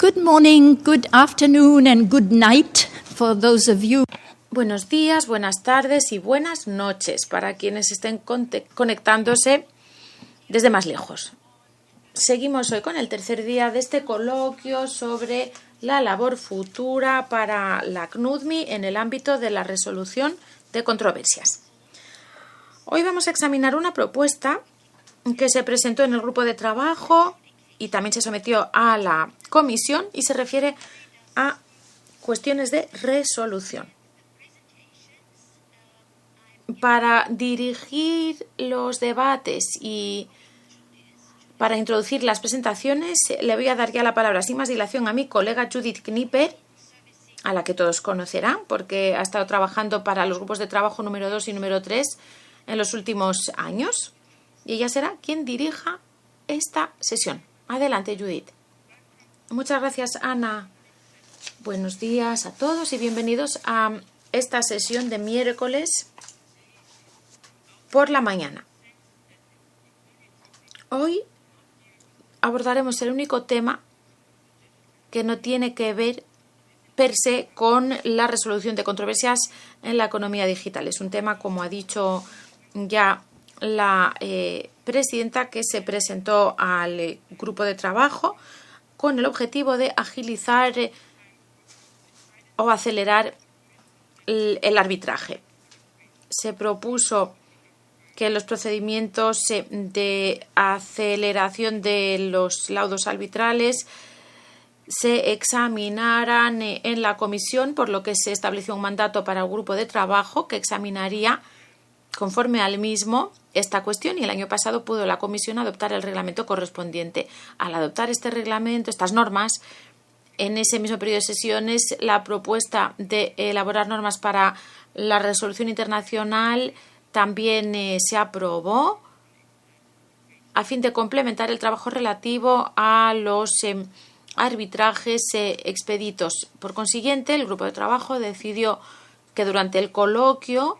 Good morning, good afternoon and good night for those of you. Buenos días, buenas tardes y buenas noches para quienes estén conectándose desde más lejos. Seguimos hoy con el tercer día de este coloquio sobre la labor futura para la CNUDMI en el ámbito de la resolución de controversias. Hoy vamos a examinar una propuesta que se presentó en el grupo de trabajo y también se sometió a la comisión y se refiere a cuestiones de resolución. Para dirigir los debates y para introducir las presentaciones, le voy a dar ya la palabra sin más dilación a mi colega Judith Knipper, a la que todos conocerán porque ha estado trabajando para los grupos de trabajo número 2 y número 3 en los últimos años. Y ella será quien dirija esta sesión. Adelante, Judith. Muchas gracias, Ana. Buenos días a todos y bienvenidos a esta sesión de miércoles por la mañana. Hoy abordaremos el único tema que no tiene que ver per se con la resolución de controversias en la economía digital. Es un tema, como ha dicho ya la presidenta, que se presentó al grupo de trabajo con el objetivo de agilizar o acelerar el arbitraje. Se propuso que los procedimientos de aceleración de los laudos arbitrales se examinaran en la comisión, por lo que se estableció un mandato para el grupo de trabajo que examinaría conforme al mismo esta cuestión, y el año pasado pudo la comisión adoptar el reglamento correspondiente. Al adoptar este reglamento, estas normas, en ese mismo periodo de sesiones, la propuesta de elaborar normas para la resolución internacional también se aprobó a fin de complementar el trabajo relativo a los arbitrajes expeditos. Por consiguiente, el grupo de trabajo decidió que durante el coloquio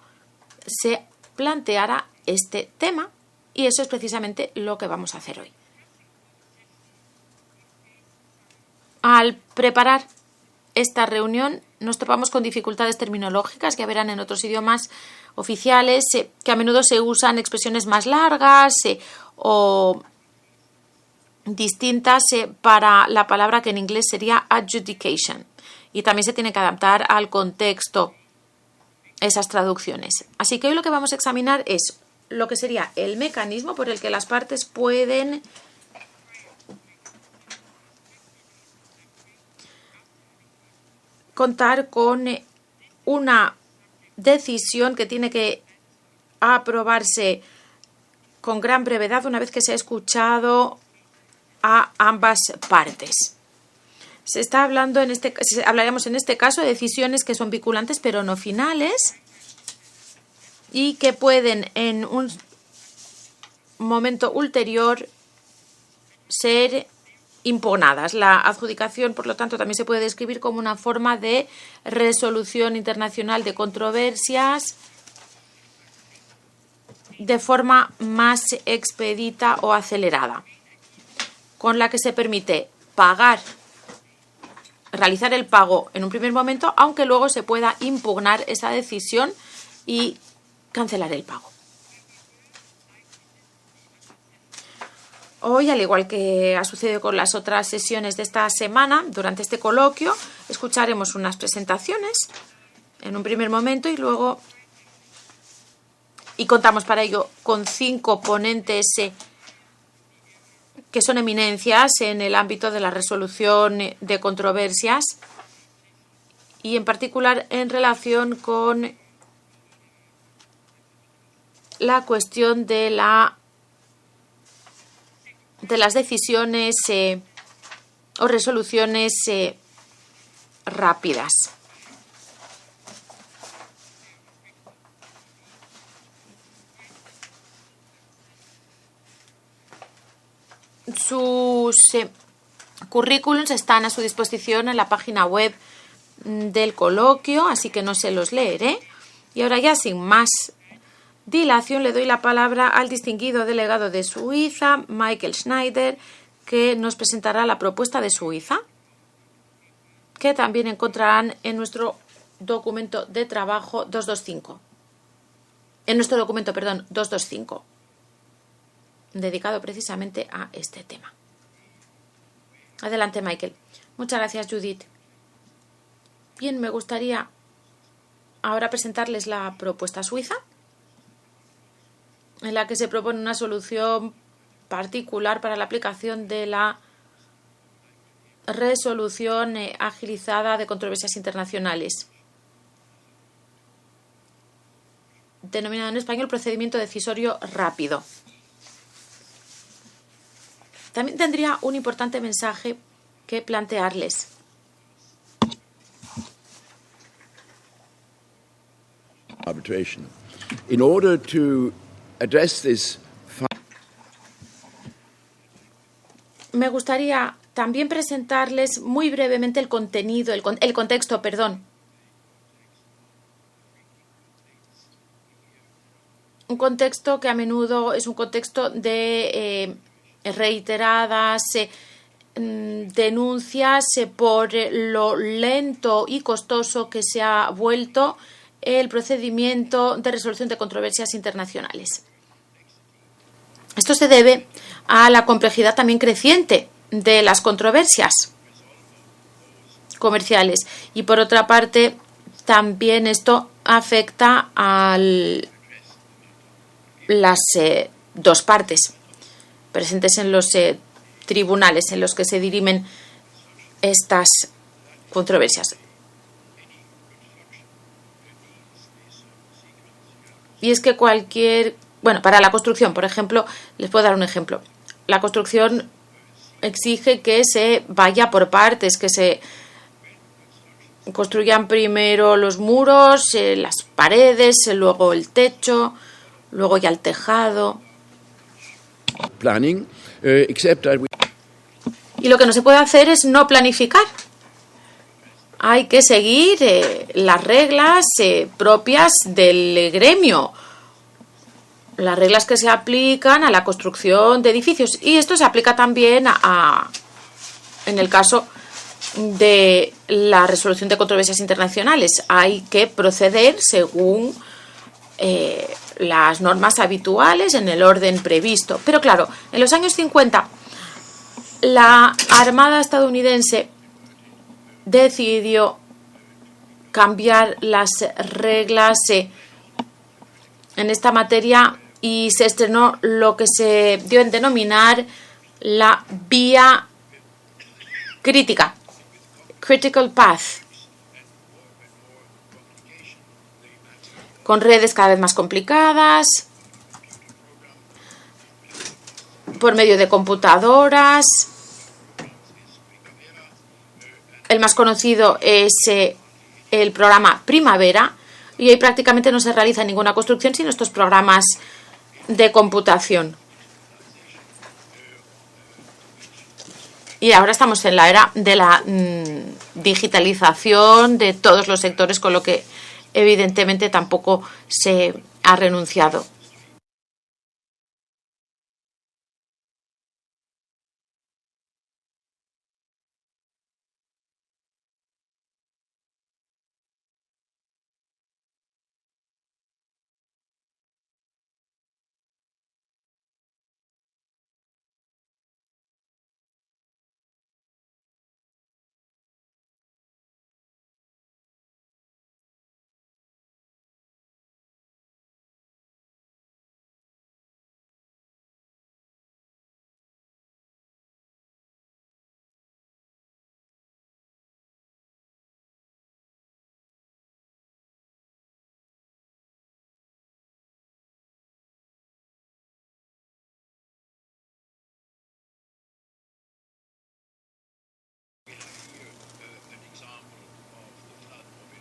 se planteara este tema, y eso es precisamente lo que vamos a hacer hoy. Al preparar esta reunión nos topamos con dificultades terminológicas que verán en otros idiomas oficiales, que a menudo se usan expresiones más largas o distintas para la palabra que en inglés sería adjudication, y también se tiene que adaptar al contexto esas traducciones. Así que hoy lo que vamos a examinar es lo que sería el mecanismo por el que las partes pueden contar con una decisión que tiene que aprobarse con gran brevedad una vez que se ha escuchado a ambas partes. Se está hablando hablaremos en este caso de decisiones que son vinculantes pero no finales y que pueden en un momento ulterior ser impugnadas. La adjudicación, por lo tanto, también se puede describir como una forma de resolución internacional de controversias de forma más expedita o acelerada, con la que se permite realizar el pago en un primer momento, aunque luego se pueda impugnar esa decisión y cancelar el pago. Hoy, al igual que ha sucedido con las otras sesiones de esta semana, durante este coloquio escucharemos unas presentaciones en un primer momento y contamos para ello con 5 ponentes que son eminencias en el ámbito de la resolución de controversias y en particular en relación con la cuestión de las decisiones o resoluciones rápidas. Sus currículums están a su disposición en la página web del coloquio, así que no se los leeré. Y ahora ya, sin más dilación, le doy la palabra al distinguido delegado de Suiza, Michael Schneider, que nos presentará la propuesta de Suiza. que también encontrarán en nuestro documento de trabajo 225. En nuestro documento, 225, dedicado precisamente a este tema. Adelante, Michael. Muchas gracias, Judith. Bien, me gustaría ahora presentarles la propuesta suiza, en la que se propone una solución particular para la aplicación de la resolución agilizada de controversias internacionales, denominado en español procedimiento decisorio rápido. También tendría un importante mensaje que plantearles. Arbitration. In order to address this, me gustaría también presentarles muy brevemente el contenido, el contexto. Un contexto que a menudo es un contexto de reiteradas denuncias por lo lento y costoso que se ha vuelto el procedimiento de resolución de controversias internacionales. Esto se debe a la complejidad también creciente de las controversias comerciales y, por otra parte, también esto afecta a las dos partes presentes en los tribunales en los que se dirimen estas controversias. Y es que para la construcción, por ejemplo, les puedo dar un ejemplo. La construcción exige que se vaya por partes, que se construyan primero los muros, las paredes, luego el techo, luego ya el tejado. planning, Y lo que no se puede hacer es no planificar. Hay que seguir las reglas propias del gremio, las reglas que se aplican a la construcción de edificios. Y esto se aplica también en el caso de la resolución de controversias internacionales. Hay que proceder según las normas habituales en el orden previsto. Pero claro, en los años 50, la Armada estadounidense decidió cambiar las reglas en esta materia y se estrenó lo que se dio en denominar la vía crítica, critical path, con redes cada vez más complicadas, por medio de computadoras. El más conocido es el programa Primavera, y hoy prácticamente no se realiza ninguna construcción sin estos programas de computación. Y ahora estamos en la era de la digitalización de todos los sectores, con lo que evidentemente tampoco se ha renunciado.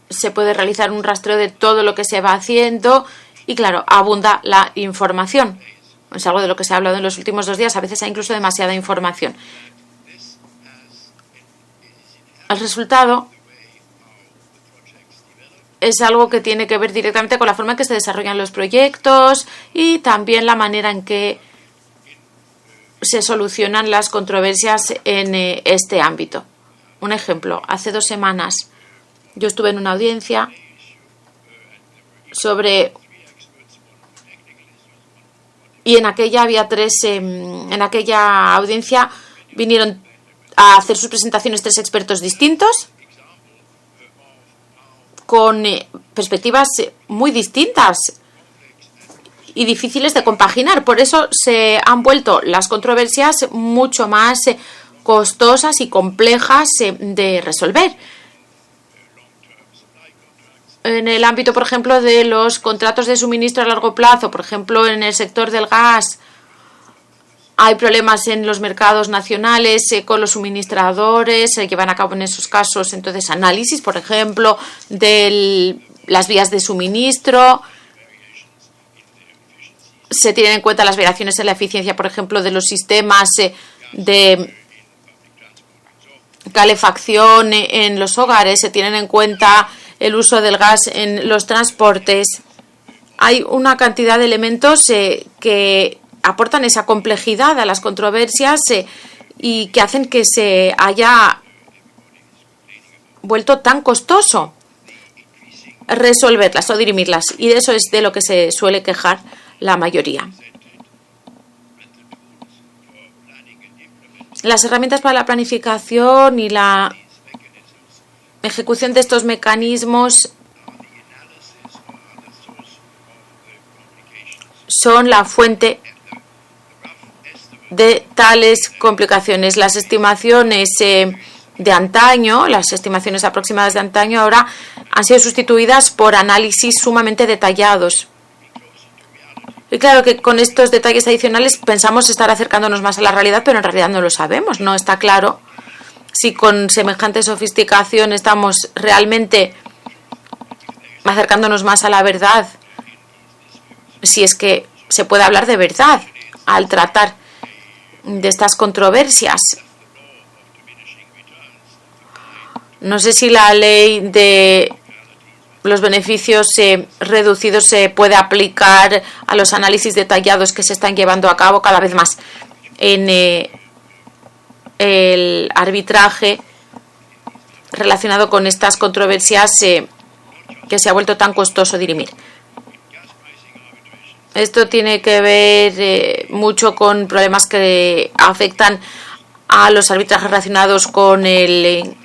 Se puede realizar un rastreo de todo lo que se va haciendo y, claro, abunda la información. Es algo de lo que se ha hablado en los últimos 2 días. A veces hay incluso demasiada información. El resultado es algo que tiene que ver directamente con la forma en que se desarrollan los proyectos y también la manera en que se solucionan las controversias en este ámbito. Un ejemplo, hace 2 semanas yo estuve en una audiencia y en aquella había 3, en aquella audiencia vinieron a hacer sus presentaciones 3 expertos distintos con perspectivas muy distintas y difíciles de compaginar. Por eso se han vuelto las controversias mucho más costosas y complejas de resolver. En el ámbito, por ejemplo, de los contratos de suministro a largo plazo, por ejemplo, en el sector del gas, hay problemas en los mercados nacionales con los suministradores, se llevan a cabo en esos casos, entonces, análisis, por ejemplo, de las vías de suministro. Se tienen en cuenta las variaciones en la eficiencia, por ejemplo, de los sistemas de calefacción en los hogares, se tienen en cuenta el uso del gas en los transportes. Hay una cantidad de elementos que aportan esa complejidad a las controversias y que hacen que se haya vuelto tan costoso resolverlas o dirimirlas. Y de eso es de lo que se suele quejar la mayoría. Las herramientas para la planificación y la ejecución de estos mecanismos son la fuente de tales complicaciones. Las estimaciones de antaño, las estimaciones aproximadas de antaño, ahora han sido sustituidas por análisis sumamente detallados. Y claro que con estos detalles adicionales pensamos estar acercándonos más a la realidad, pero en realidad no lo sabemos. No está claro si con semejante sofisticación estamos realmente acercándonos más a la verdad, si es que se puede hablar de verdad al tratar de estas controversias. No sé si la ley de los beneficios reducidos se puede aplicar a los análisis detallados que se están llevando a cabo cada vez más en el arbitraje relacionado con estas controversias que se ha vuelto tan costoso dirimir. Esto tiene que ver mucho con problemas que afectan a los arbitrajes relacionados con el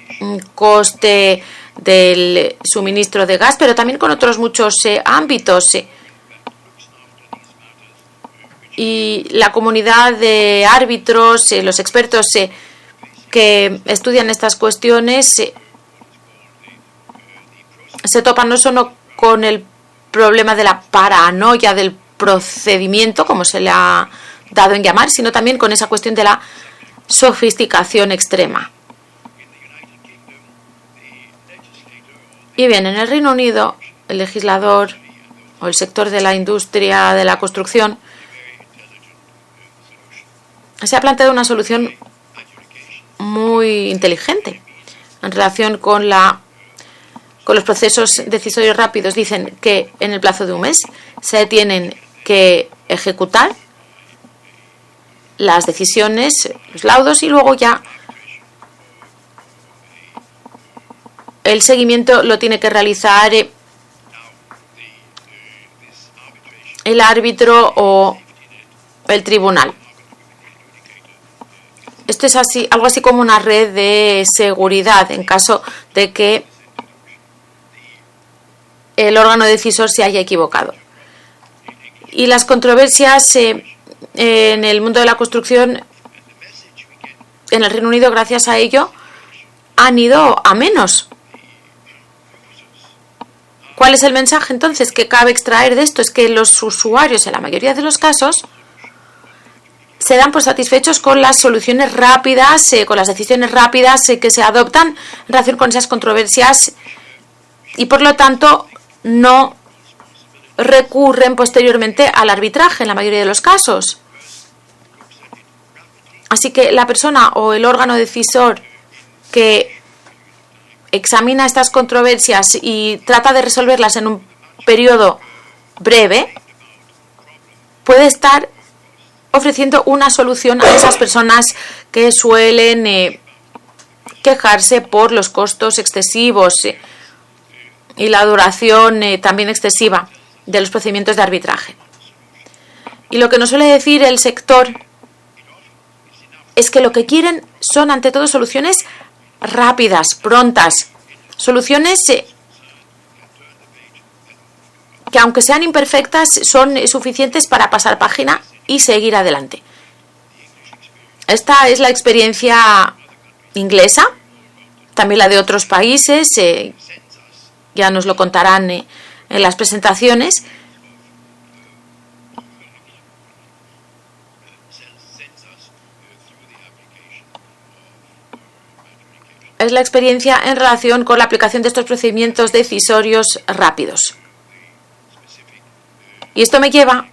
coste del suministro de gas, pero también con otros muchos ámbitos. Y la comunidad de árbitros, los expertos que estudian estas cuestiones, se topan no solo con el problema de la paranoia del procedimiento, como se le ha dado en llamar, sino también con esa cuestión de la sofisticación extrema. Y bien, en el Reino Unido, el legislador o el sector de la industria de la construcción se ha planteado una solución muy inteligente en relación con los procesos decisorios rápidos. Dicen que en el plazo de un mes se tienen que ejecutar las decisiones, los laudos, y luego ya el seguimiento lo tiene que realizar el árbitro o el tribunal. Esto es así, algo así como una red de seguridad en caso de que el órgano decisor se haya equivocado. Y las controversias en el mundo de la construcción en el Reino Unido, gracias a ello, han ido a menos. ¿Cuál es el mensaje entonces que cabe extraer de esto? Es que los usuarios, en la mayoría de los casos, se dan por satisfechos con las soluciones rápidas, con las decisiones rápidas que se adoptan en relación con esas controversias, y por lo tanto no recurren posteriormente al arbitraje en la mayoría de los casos. Así que la persona o el órgano decisor que examina estas controversias y trata de resolverlas en un periodo breve puede estar ofreciendo una solución a esas personas que suelen quejarse por los costos excesivos y la duración también excesiva de los procedimientos de arbitraje. Y lo que nos suele decir el sector es que lo que quieren son, ante todo, soluciones rápidas, prontas, soluciones que, aunque sean imperfectas, son suficientes para pasar página y seguir adelante. Esta es la experiencia inglesa, también la de otros países, ya nos lo contarán en las presentaciones. Es la experiencia en relación con la aplicación de estos procedimientos decisorios rápidos. Y esto me lleva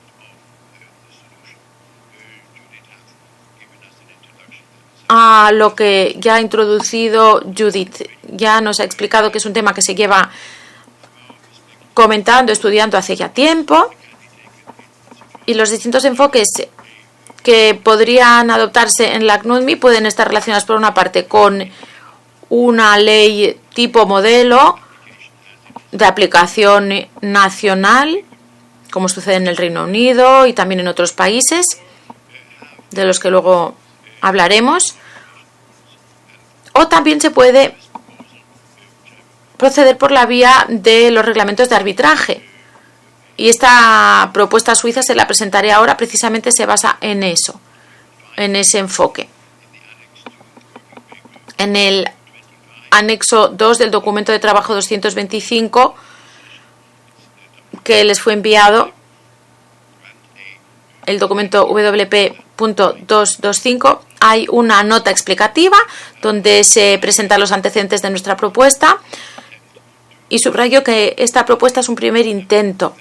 a lo que ya ha introducido Judith. Ya nos ha explicado que es un tema que se lleva comentando, estudiando hace ya tiempo, y los distintos enfoques que podrían adoptarse en la CNUDMI pueden estar relacionados, por una parte, con una ley tipo modelo de aplicación nacional, como sucede en el Reino Unido y también en otros países, de los que luego hablaremos. O también se puede proceder por la vía de los reglamentos de arbitraje. Y esta propuesta suiza, se la presentaré ahora, precisamente se basa en eso, en ese enfoque. En el anexo 2 del documento de trabajo 225 que les fue enviado, el documento WP.225, hay una nota explicativa donde se presentan los antecedentes de nuestra propuesta, y subrayo que esta propuesta es un primer intento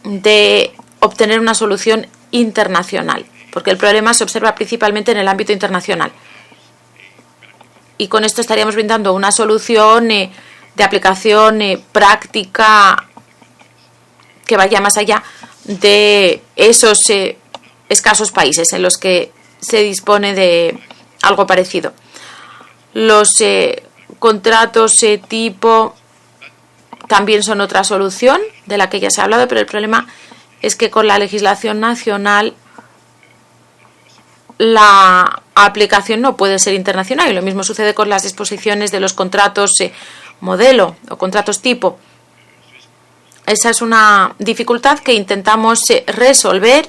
de obtener una solución internacional, porque el problema se observa principalmente en el ámbito internacional. Y con esto estaríamos brindando una solución de aplicación práctica que vaya más allá de esos escasos países en los que se dispone de algo parecido. Los contratos tipo también son otra solución de la que ya se ha hablado, pero el problema es que con la legislación nacional la aplicación no puede ser internacional, y lo mismo sucede con las disposiciones de los contratos modelo o contratos tipo. Esa es una dificultad que intentamos resolver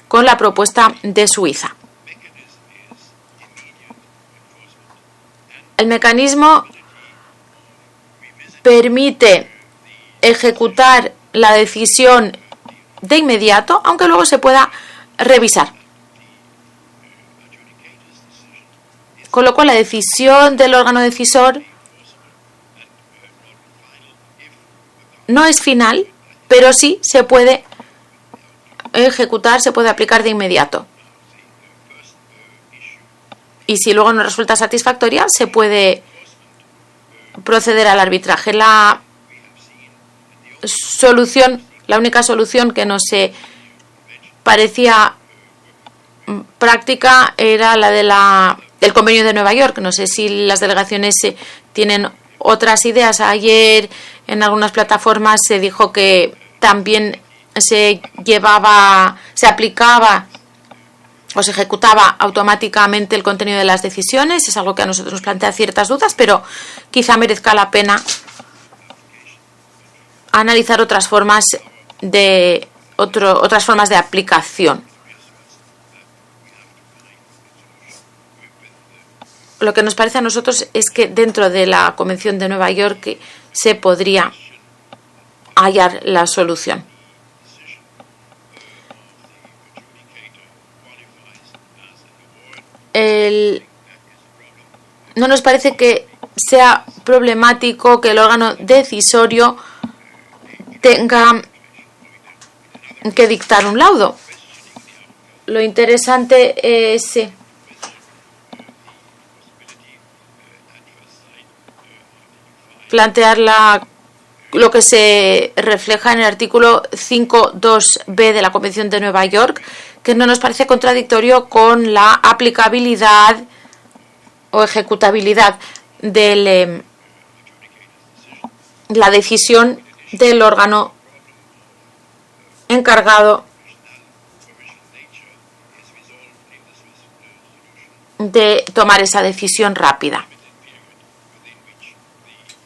con la propuesta de Suiza. El mecanismo permite ejecutar la decisión de inmediato, aunque luego se pueda revisar. Con lo cual, la decisión del órgano decisor no es final, pero sí se puede ejecutar, se puede aplicar de inmediato. Y si luego no resulta satisfactoria, se puede proceder al arbitraje. La única solución que nos parecía práctica era la del Convenio de Nueva York. No sé si las delegaciones tienen otras ideas. Ayer en algunas plataformas se dijo que también se aplicaba o se ejecutaba automáticamente el contenido de las decisiones. Es algo que a nosotros nos plantea ciertas dudas, pero quizá merezca la pena analizar otras formas de aplicación. Lo que nos parece a nosotros es que dentro de la Convención de Nueva York se podría hallar la solución. No nos parece que sea problemático que el órgano decisorio tenga que dictar un laudo. Lo interesante es plantear lo que se refleja en el artículo 5.2b de la Convención de Nueva York, que no nos parece contradictorio con la aplicabilidad o ejecutabilidad de la decisión del órgano encargado de tomar esa decisión rápida.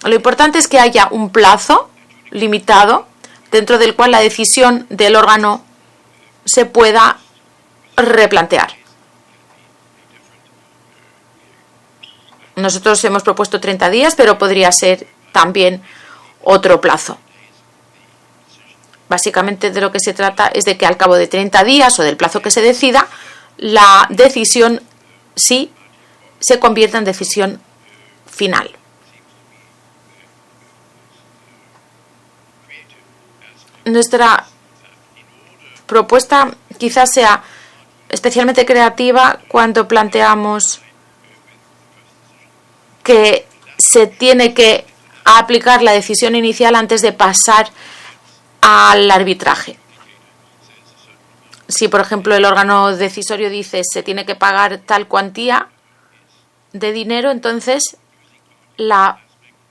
Lo importante es que haya un plazo limitado dentro del cual la decisión del órgano se pueda replantear. Nosotros hemos propuesto 30 días, pero podría ser también otro plazo. Básicamente de lo que se trata es de que al cabo de 30 días o del plazo que se decida, la decisión sí se convierta en decisión final. Nuestra propuesta quizás sea especialmente creativa cuando planteamos que se tiene que aplicar la decisión inicial antes de pasar al arbitraje. Si, por ejemplo, el órgano decisorio dice se tiene que pagar tal cuantía de dinero, entonces la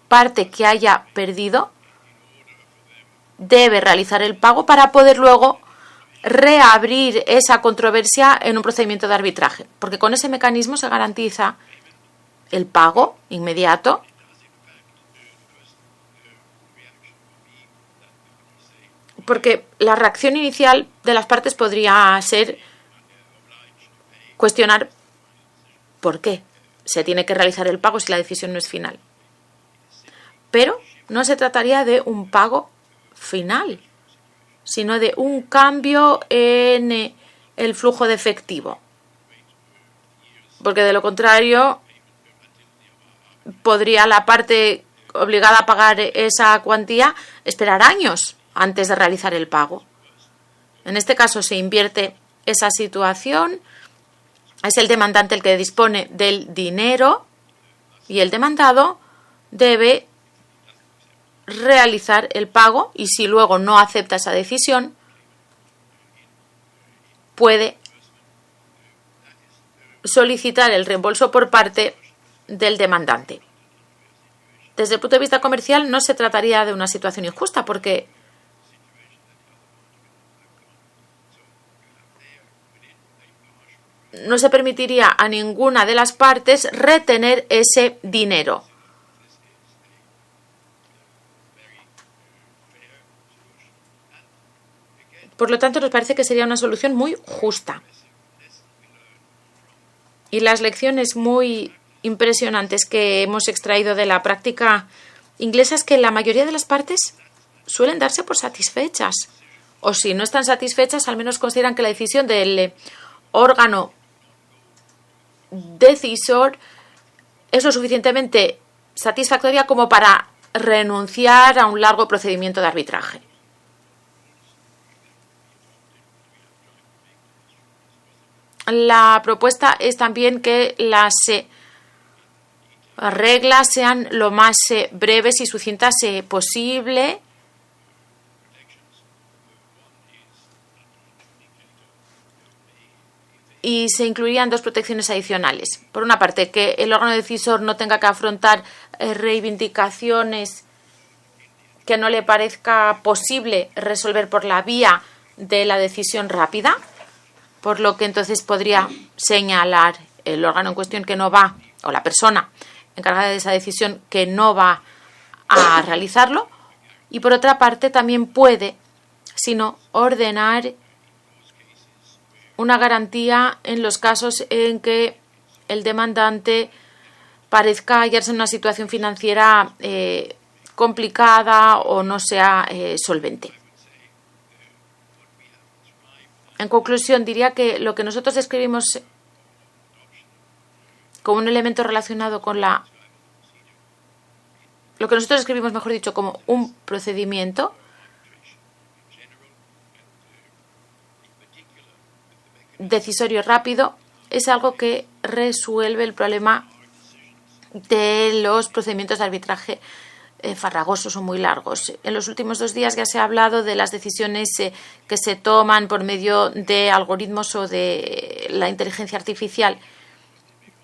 parte que haya perdido debe realizar el pago para poder luego reabrir esa controversia en un procedimiento de arbitraje, porque con ese mecanismo se garantiza el pago inmediato porque la reacción inicial de las partes podría ser cuestionar por qué se tiene que realizar el pago si la decisión no es final. Pero no se trataría de un pago final, sino de un cambio en el flujo de efectivo. Porque de lo contrario, podría la parte obligada a pagar esa cuantía esperar años antes de realizar el pago. En este caso se invierte esa situación. Es el demandante el que dispone del dinero y el demandado debe realizar el pago, y si luego no acepta esa decisión, puede solicitar el reembolso por parte del demandante. Desde el punto de vista comercial no se trataría de una situación injusta porque no se permitiría a ninguna de las partes retener ese dinero. Por lo tanto, nos parece que sería una solución muy justa. Y las lecciones muy impresionantes que hemos extraído de la práctica inglesa es que la mayoría de las partes suelen darse por satisfechas. O si no están satisfechas, al menos consideran que la decisión del órgano decisor es lo suficientemente satisfactoria como para renunciar a un largo procedimiento de arbitraje. La propuesta es también que las reglas sean lo más breves y sucintas posible. Y se incluirían dos protecciones adicionales. Por una parte, que el órgano decisor no tenga que afrontar reivindicaciones que no le parezca posible resolver por la vía de la decisión rápida, por lo que entonces podría señalar el órgano en cuestión que no va, o la persona encargada de esa decisión que no va a realizarlo. Y por otra parte, también puede, sino ordenar una garantía en los casos en que el demandante parezca hallarse en una situación financiera complicada o no sea solvente. En conclusión, diría que lo que nosotros describimos como un elemento relacionado con lo que nosotros describimos, mejor dicho, como un procedimiento decisorio rápido, es algo que resuelve el problema de los procedimientos de arbitraje farragosos o muy largos. En los últimos 2 días ya se ha hablado de las decisiones que se toman por medio de algoritmos o de la inteligencia artificial,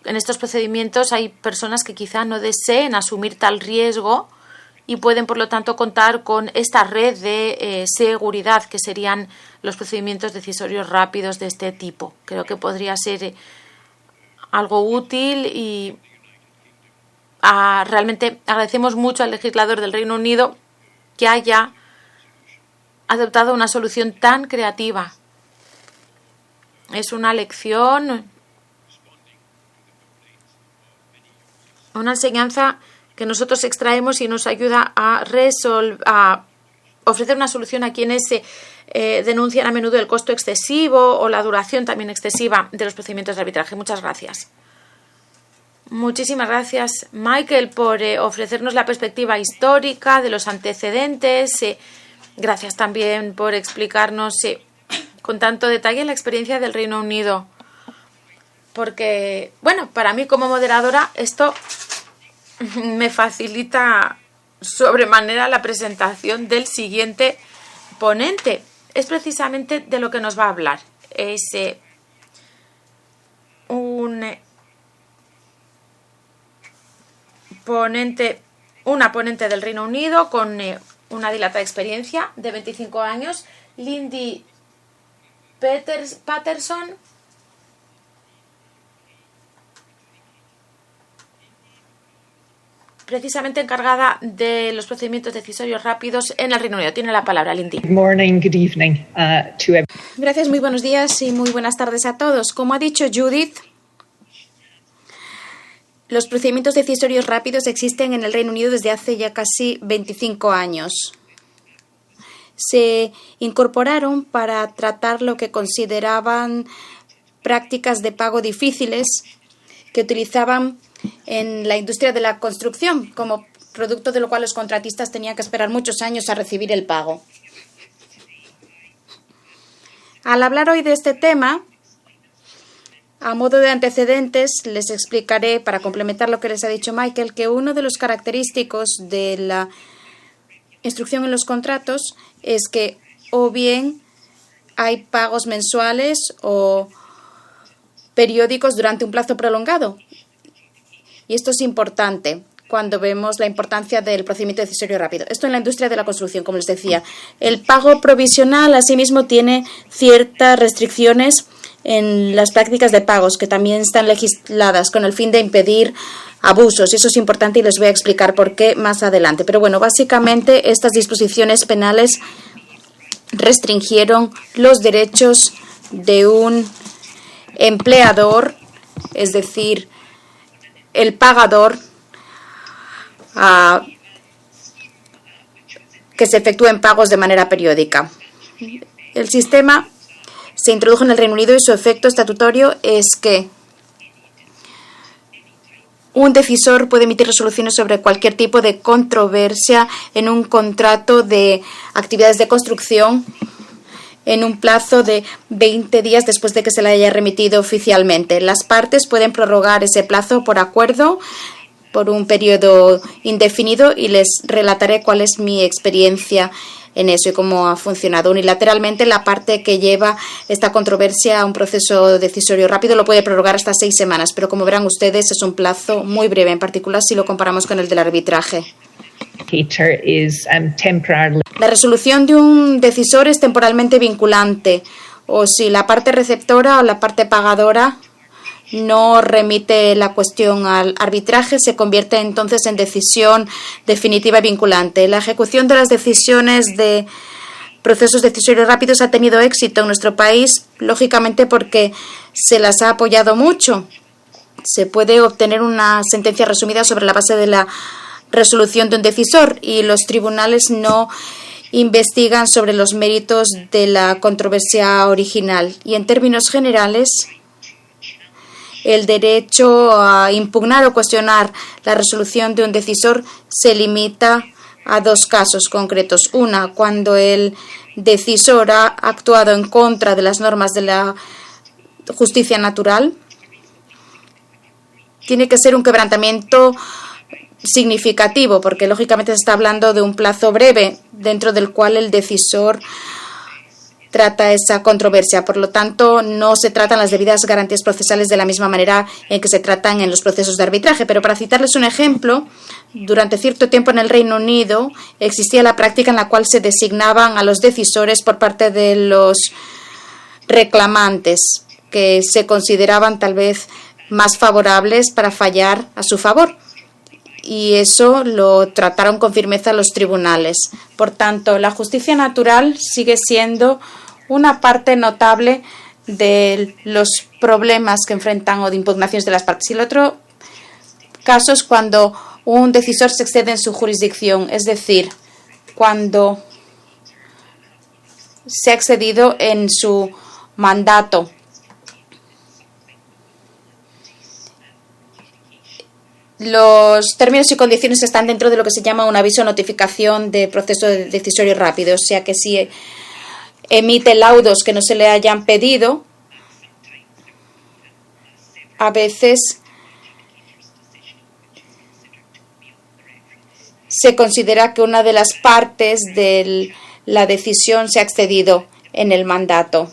en estos procedimientos hay personas que quizá no deseen asumir tal riesgo y pueden, por lo tanto, contar con esta red de seguridad que serían los procedimientos decisorios rápidos de este tipo. Creo que podría ser algo útil y realmente agradecemos mucho al legislador del Reino Unido que haya adoptado una solución tan creativa. Es una lección, una enseñanza que nosotros extraemos y nos ayuda a ofrecer una solución a quienes denuncian a menudo el costo excesivo o la duración también excesiva de los procedimientos de arbitraje. Muchas gracias. Muchísimas gracias, Michael, por ofrecernos la perspectiva histórica de los antecedentes. Gracias también por explicarnos con tanto detalle la experiencia del Reino Unido. Porque, bueno, para mí como moderadora esto me facilita sobremanera la presentación del siguiente ponente. Es precisamente de lo que nos va a hablar. Es una ponente del Reino Unido con una dilatada experiencia de 25 años, Lindy Patterson. Precisamente encargada de los procedimientos decisorios rápidos en el Reino Unido. Tiene la palabra, Lindy. Good morning, good evening to everyone. Gracias, muy buenos días y muy buenas tardes a todos. Como ha dicho Judith, los procedimientos decisorios rápidos existen en el Reino Unido desde hace ya casi 25 años. Se incorporaron para tratar lo que consideraban prácticas de pago difíciles que utilizaban en la industria de la construcción, como producto de lo cual los contratistas tenían que esperar muchos años a recibir el pago. Al hablar hoy de este tema, a modo de antecedentes, les explicaré, para complementar lo que les ha dicho Michael, que uno de los característicos de la instrucción en los contratos es que o bien hay pagos mensuales o periódicos durante un plazo prolongado. Y esto es importante cuando vemos la importancia del procedimiento decisorio rápido. Esto en la industria de la construcción, como les decía. El pago provisional, asimismo, tiene ciertas restricciones en las prácticas de pagos que también están legisladas con el fin de impedir abusos. Y eso es importante y les voy a explicar por qué más adelante. Pero bueno, básicamente estas disposiciones penales restringieron los derechos de un empleador, es decir, el pagador, que se efectúen pagos de manera periódica. El sistema se introdujo en el Reino Unido y su efecto estatutario es que un decisor puede emitir resoluciones sobre cualquier tipo de controversia en un contrato de actividades de construcción en un plazo de 20 días después de que se le haya remitido oficialmente. Las partes pueden prorrogar ese plazo por acuerdo por un periodo indefinido y les relataré cuál es mi experiencia en eso y cómo ha funcionado. Unilateralmente, la parte que lleva esta controversia a un proceso decisorio rápido lo puede prorrogar hasta 6 semanas, pero como verán ustedes es un plazo muy breve, en particular si lo comparamos con el del arbitraje. La resolución de un decisor es temporalmente vinculante, o si la parte receptora o la parte pagadora no remite la cuestión al arbitraje, se convierte entonces en decisión definitiva y vinculante. La ejecución de las decisiones de procesos decisorios rápidos ha tenido éxito en nuestro país, lógicamente porque se las ha apoyado mucho. Se puede obtener una sentencia resumida sobre la base de la resolución de un decisor y los tribunales no investigan sobre los méritos de la controversia original. Y en términos generales, el derecho a impugnar o cuestionar la resolución de un decisor se limita a 2 casos concretos. Una, cuando el decisor ha actuado en contra de las normas de la justicia natural. Tiene que ser un quebrantamiento significativo, porque lógicamente se está hablando de un plazo breve dentro del cual el decisor trata esa controversia. Por lo tanto, no se tratan las debidas garantías procesales de la misma manera en que se tratan en los procesos de arbitraje. Pero para citarles un ejemplo, durante cierto tiempo en el Reino Unido existía la práctica en la cual se designaban a los decisores por parte de los reclamantes, que se consideraban tal vez más favorables para fallar a su favor. Y eso lo trataron con firmeza los tribunales. Por tanto, la justicia natural sigue siendo una parte notable de los problemas que enfrentan o de impugnaciones de las partes. Y el otro caso es cuando un decisor se excede en su jurisdicción, es decir, cuando se ha excedido en su mandato. Los términos y condiciones están dentro de lo que se llama un aviso o notificación de proceso decisorio rápido, o sea que si emite laudos que no se le hayan pedido, a veces se considera que una de las partes de la decisión se ha excedido en el mandato.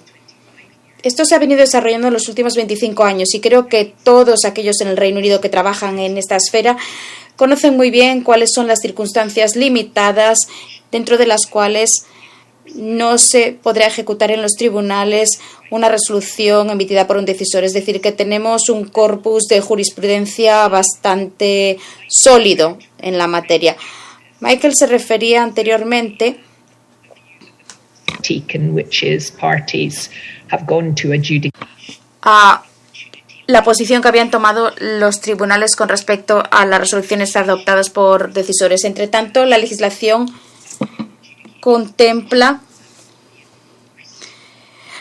Esto se ha venido desarrollando en los últimos 25 años y creo que todos aquellos en el Reino Unido que trabajan en esta esfera conocen muy bien cuáles son las circunstancias limitadas dentro de las cuales no se podrá ejecutar en los tribunales una resolución emitida por un decisor. Es decir, que tenemos un corpus de jurisprudencia bastante sólido en la materia. Michael se refería anteriormente a la posición que habían tomado los tribunales con respecto a las resoluciones adoptadas por decisores. Entre tanto, la legislación contempla.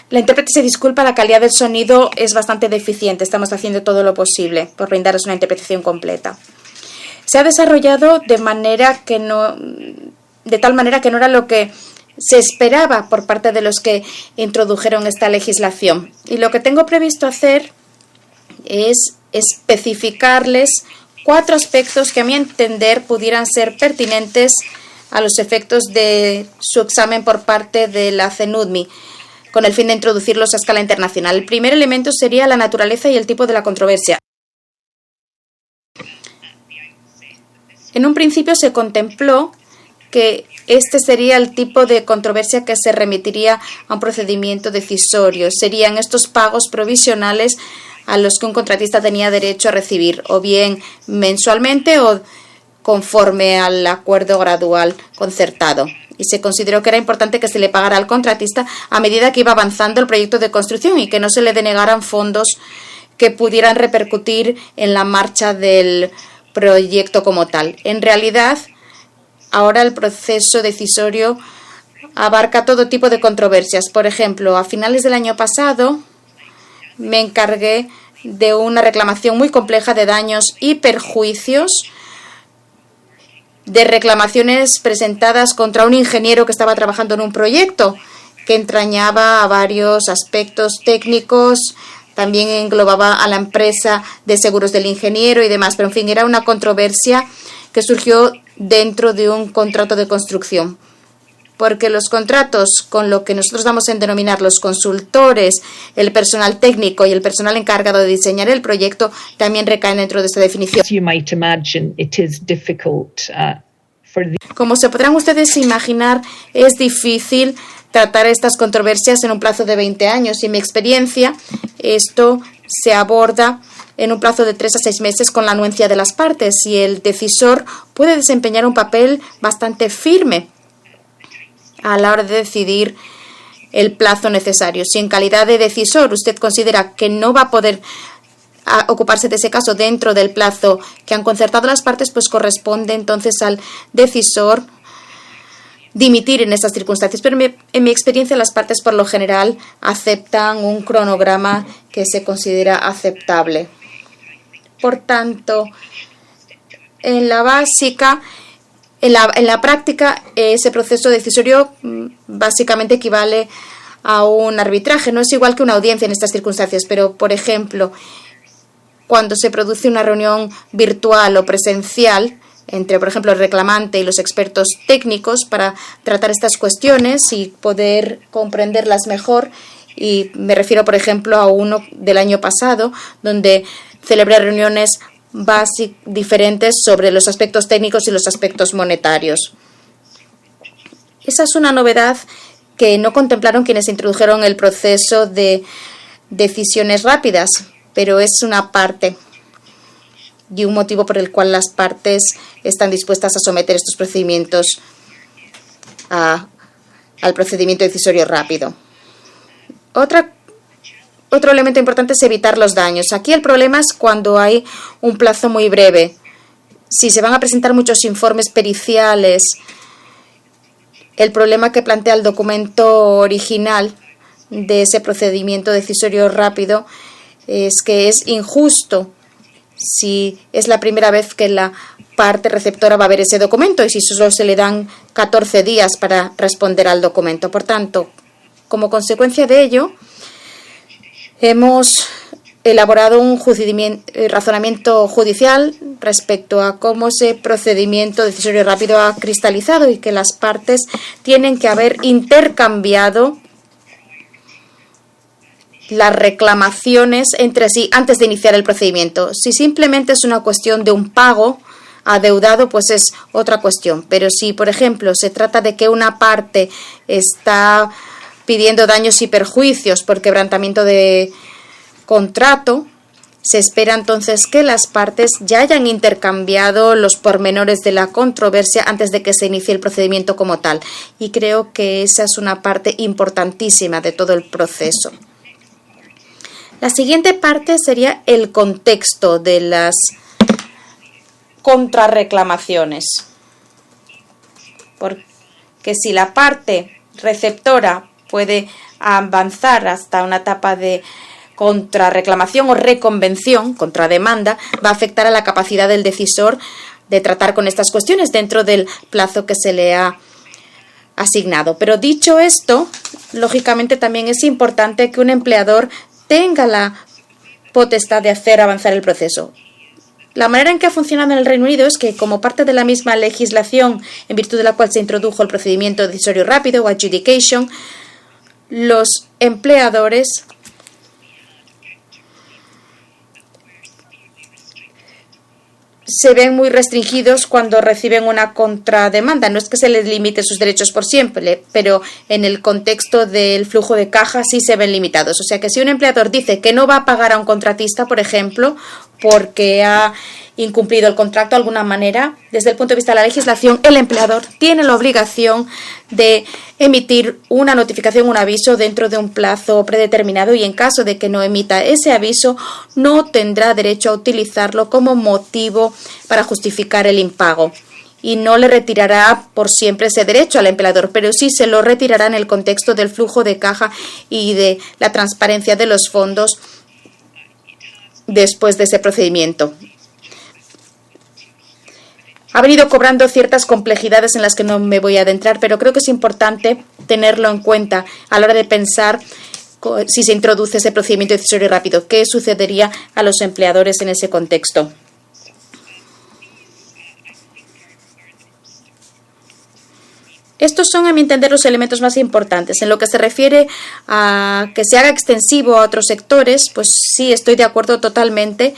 La intérprete se disculpa, la calidad del sonido es bastante deficiente. Estamos haciendo todo lo posible por brindarles una interpretación completa. Se ha desarrollado de tal manera que no era lo que se esperaba por parte de los que introdujeron esta legislación. Y lo que tengo previsto hacer es especificarles 4 aspectos que a mi entender pudieran ser pertinentes a los efectos de su examen por parte de la CNUDMI, con el fin de introducirlos a escala internacional. El primer elemento sería la naturaleza y el tipo de la controversia. En un principio se contempló que este sería el tipo de controversia que se remitiría a un procedimiento decisorio. Serían estos pagos provisionales a los que un contratista tenía derecho a recibir, o bien mensualmente o conforme al acuerdo gradual concertado. Y se consideró que era importante que se le pagara al contratista a medida que iba avanzando el proyecto de construcción y que no se le denegaran fondos que pudieran repercutir en la marcha del proyecto como tal. En realidad, ahora el proceso decisorio abarca todo tipo de controversias. Por ejemplo, a finales del año pasado me encargué de una reclamación muy compleja de daños y perjuicios, de reclamaciones presentadas contra un ingeniero que estaba trabajando en un proyecto que entrañaba a varios aspectos técnicos. También englobaba a la empresa de seguros del ingeniero y demás. Pero, en fin, era una controversia que surgió dentro de un contrato de construcción. Porque los contratos con lo que nosotros vamos a denominar los consultores, el personal técnico y el personal encargado de diseñar el proyecto también recaen dentro de esta definición. Como se podrán ustedes imaginar, es difícil tratar estas controversias en un plazo de 20 años. Y en mi experiencia, esto se aborda en un plazo de 3 a 6 meses con la anuencia de las partes, y el decisor puede desempeñar un papel bastante firme a la hora de decidir el plazo necesario. Si en calidad de decisor usted considera que no va a poder ocuparse de ese caso dentro del plazo que han concertado las partes, pues corresponde entonces al decisor dimitir en estas circunstancias. Pero en mi experiencia, las partes por lo general aceptan un cronograma que se considera aceptable. Por tanto, en la básica, en la práctica, ese proceso decisorio básicamente equivale a un arbitraje. No es igual que una audiencia en estas circunstancias, pero, por ejemplo, cuando se produce una reunión virtual o presencial, entre, por ejemplo, el reclamante y los expertos técnicos para tratar estas cuestiones y poder comprenderlas mejor. Y me refiero, por ejemplo, a uno del año pasado, donde celebré reuniones diferentes sobre los aspectos técnicos y los aspectos monetarios. Esa es una novedad que no contemplaron quienes introdujeron el proceso de decisiones rápidas, pero es una parte y un motivo por el cual las partes están dispuestas a someter estos procedimientos al procedimiento decisorio rápido. Otro elemento importante es evitar los daños. Aquí el problema es cuando hay un plazo muy breve. Si se van a presentar muchos informes periciales, el problema que plantea el documento original de ese procedimiento decisorio rápido es que es injusto si es la primera vez que la parte receptora va a ver ese documento y si solo se le dan 14 días para responder al documento. Por tanto, como consecuencia de ello, hemos elaborado un razonamiento judicial respecto a cómo ese procedimiento decisorio rápido ha cristalizado y que las partes tienen que haber intercambiado las reclamaciones entre sí antes de iniciar el procedimiento. Si simplemente es una cuestión de un pago adeudado, pues es otra cuestión. Pero si, por ejemplo, se trata de que una parte está pidiendo daños y perjuicios por quebrantamiento de contrato, se espera entonces que las partes ya hayan intercambiado los pormenores de la controversia antes de que se inicie el procedimiento como tal. Y creo que esa es una parte importantísima de todo el proceso. La siguiente parte sería el contexto de las contrarreclamaciones. Porque si la parte receptora puede avanzar hasta una etapa de contrarreclamación o reconvención, contrademanda, va a afectar a la capacidad del decisor de tratar con estas cuestiones dentro del plazo que se le ha asignado. Pero dicho esto, lógicamente también es importante que un empleador tenga la potestad de hacer avanzar el proceso. La manera en que ha funcionado en el Reino Unido es que, como parte de la misma legislación en virtud de la cual se introdujo el procedimiento decisorio rápido o adjudication, los empleadores se ven muy restringidos cuando reciben una contrademanda. No es que se les limite sus derechos por siempre, pero en el contexto del flujo de caja sí se ven limitados. O sea que si un empleador dice que no va a pagar a un contratista, por ejemplo, porque ha incumplido el contrato de alguna manera, desde el punto de vista de la legislación, el empleador tiene la obligación de emitir una notificación, un aviso dentro de un plazo predeterminado y en caso de que no emita ese aviso, no tendrá derecho a utilizarlo como motivo para justificar el impago. Y no le retirará por siempre ese derecho al empleador, pero sí se lo retirará en el contexto del flujo de caja y de la transparencia de los fondos después de ese procedimiento. Ha venido cobrando ciertas complejidades en las que no me voy a adentrar, pero creo que es importante tenerlo en cuenta a la hora de pensar si se introduce ese procedimiento decisorio rápido. ¿Qué sucedería a los empleadores en ese contexto? Estos son, a mi entender, los elementos más importantes. En lo que se refiere a que se haga extensivo a otros sectores, pues sí, estoy de acuerdo totalmente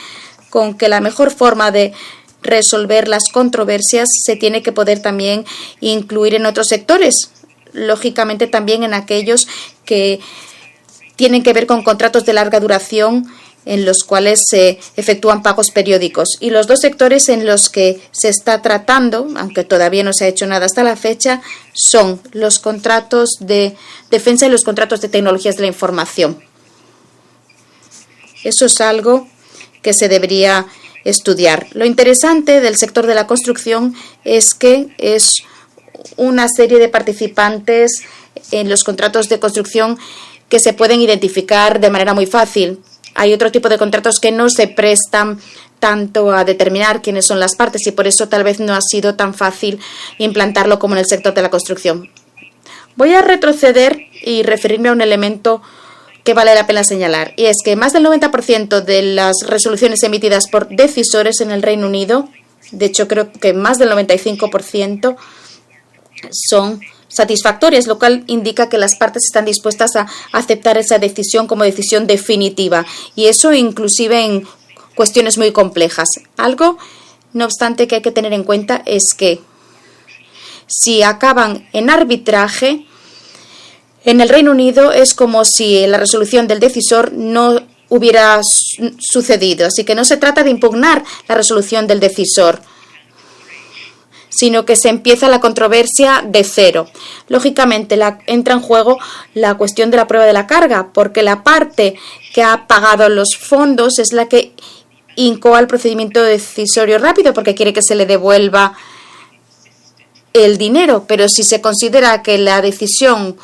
con que la mejor forma de resolver las controversias se tiene que poder también incluir en otros sectores, lógicamente también en aquellos que tienen que ver con contratos de larga duración en los cuales se efectúan pagos periódicos. Y los dos sectores en los que se está tratando, aunque todavía no se ha hecho nada hasta la fecha, son los contratos de defensa y los contratos de tecnologías de la información. Eso es algo que se debería estudiar. Lo interesante del sector de la construcción es que es una serie de participantes en los contratos de construcción que se pueden identificar de manera muy fácil. Hay otro tipo de contratos que no se prestan tanto a determinar quiénes son las partes y por eso tal vez no ha sido tan fácil implantarlo como en el sector de la construcción. Voy a retroceder y referirme a un elemento que vale la pena señalar, y es que más del 90% de las resoluciones emitidas por decisores en el Reino Unido De hecho, creo que más del 95% son satisfactorias, lo cual indica que las partes están dispuestas a aceptar esa decisión como decisión definitiva, y eso inclusive en cuestiones muy complejas. Algo, no obstante, que hay que tener en cuenta es que si acaban en arbitraje, en el Reino Unido es como si la resolución del decisor no hubiera sucedido. Así que no se trata de impugnar la resolución del decisor, sino que se empieza la controversia de cero. Lógicamente entra en juego la cuestión de la prueba de la carga, porque la parte que ha pagado los fondos es la que incoa el procedimiento decisorio rápido porque quiere que se le devuelva el dinero. Pero si se considera que la decisión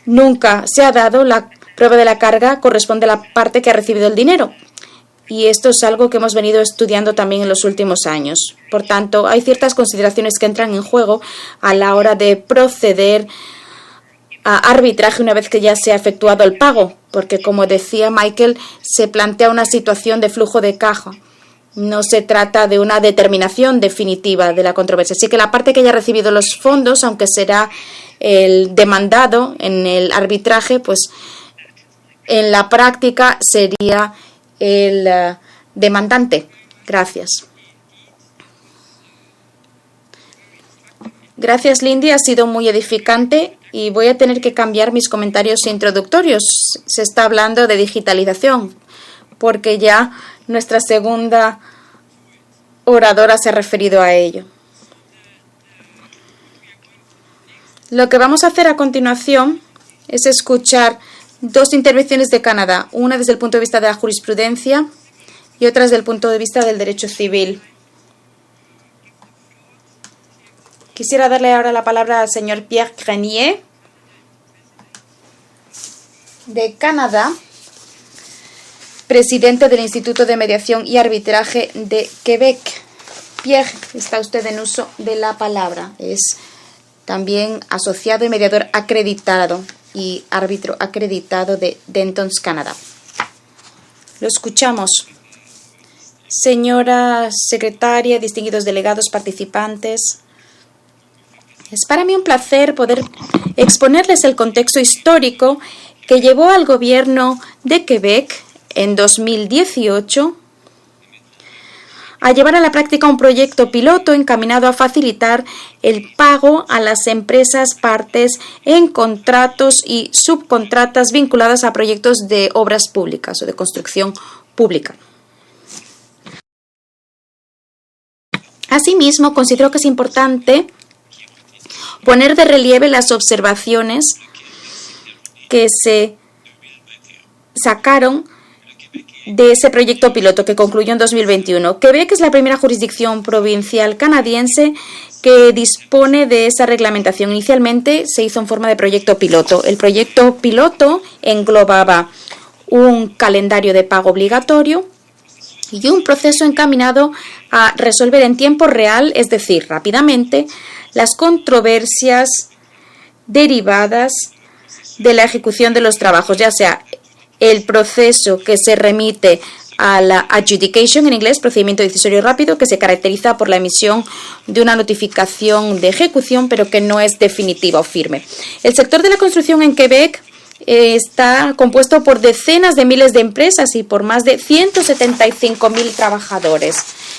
nunca se ha dado, la prueba de la carga corresponde a la parte que ha recibido el dinero. Y esto es algo que hemos venido estudiando también en los últimos años. Por tanto, hay ciertas consideraciones que entran en juego a la hora de proceder a arbitraje una vez que ya se ha efectuado el pago, porque, como decía Michael, se plantea una situación de flujo de caja. No se trata de una determinación definitiva de la controversia. Así que la parte que haya recibido los fondos, aunque será el demandado en el arbitraje, pues en la práctica sería el demandante. Gracias. Gracias, Lindy. Ha sido muy edificante y voy a tener que cambiar mis comentarios introductorios. Se está hablando de digitalización, porque ya nuestra segunda oradora se ha referido a ello. Lo que vamos a hacer a continuación es escuchar dos intervenciones de Canadá, una desde el punto de vista de la jurisprudencia y otra desde el punto de vista del derecho civil. Quisiera darle ahora la palabra al señor Pierre Grenier, de Canadá, presidente del Instituto de Mediación y Arbitraje de Quebec. Pierre, está usted en uso de la palabra. Es también asociado y mediador acreditado y árbitro acreditado de Dentons, Canadá. Lo escuchamos. Señora secretaria, distinguidos delegados, participantes, es para mí un placer poder exponerles el contexto histórico que llevó al gobierno de Quebec en 2018 a llevar a la práctica un proyecto piloto encaminado a facilitar el pago a las empresas partes en contratos y subcontratas vinculadas a proyectos de obras públicas o de construcción pública. Asimismo, considero que es importante poner de relieve las observaciones que se sacaron de ese proyecto piloto que concluyó en 2021. Quebec es la primera jurisdicción provincial canadiense que dispone de esa reglamentación. Inicialmente se hizo en forma de proyecto piloto. El proyecto piloto englobaba un calendario de pago obligatorio y un proceso encaminado a resolver en tiempo real, es decir, rápidamente, las controversias derivadas de la ejecución de los trabajos, ya sea el proceso que se remite a la adjudication, en inglés, procedimiento decisorio rápido, que se caracteriza por la emisión de una notificación de ejecución, pero que no es definitiva o firme. El sector de la construcción en Quebec está compuesto por decenas de miles de empresas y por más de 175.000 trabajadores.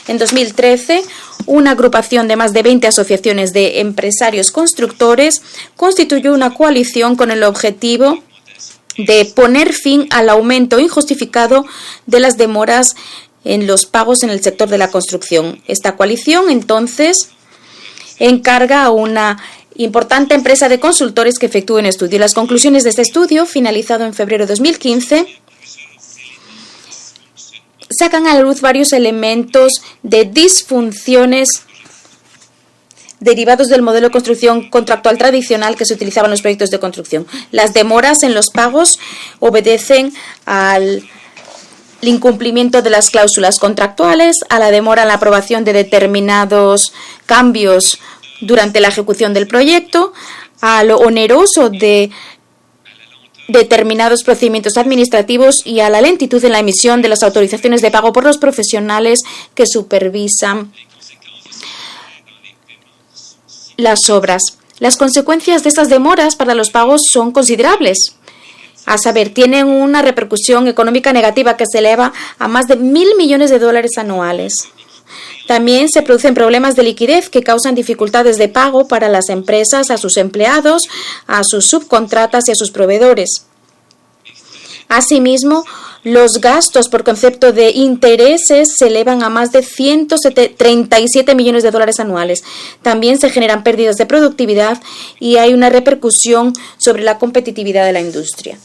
En 2013, una agrupación de más de 20 asociaciones de empresarios constructores constituyó una coalición con el objetivo de poner fin al aumento injustificado de las demoras en los pagos en el sector de la construcción. Esta coalición, entonces, encarga a una importante empresa de consultores que efectúe un estudio. Las conclusiones de este estudio, finalizado en febrero de 2015, sacan a la luz varios elementos de disfunciones derivados del modelo de construcción contractual tradicional que se utilizaba en los proyectos de construcción. Las demoras en los pagos obedecen al incumplimiento de las cláusulas contractuales, a la demora en la aprobación de determinados cambios durante la ejecución del proyecto, a lo oneroso de determinados procedimientos administrativos y a la lentitud en la emisión de las autorizaciones de pago por los profesionales que supervisan las obras. Las consecuencias de estas demoras para los pagos son considerables. A saber, tienen una repercusión económica negativa que se eleva a más de $1.000 millones anuales. También se producen problemas de liquidez que causan dificultades de pago para las empresas, a sus empleados, a sus subcontratas y a sus proveedores. Asimismo, los gastos por concepto de intereses se elevan a más de $137 millones anuales. También se generan pérdidas de productividad y hay una repercusión sobre la competitividad de la industria.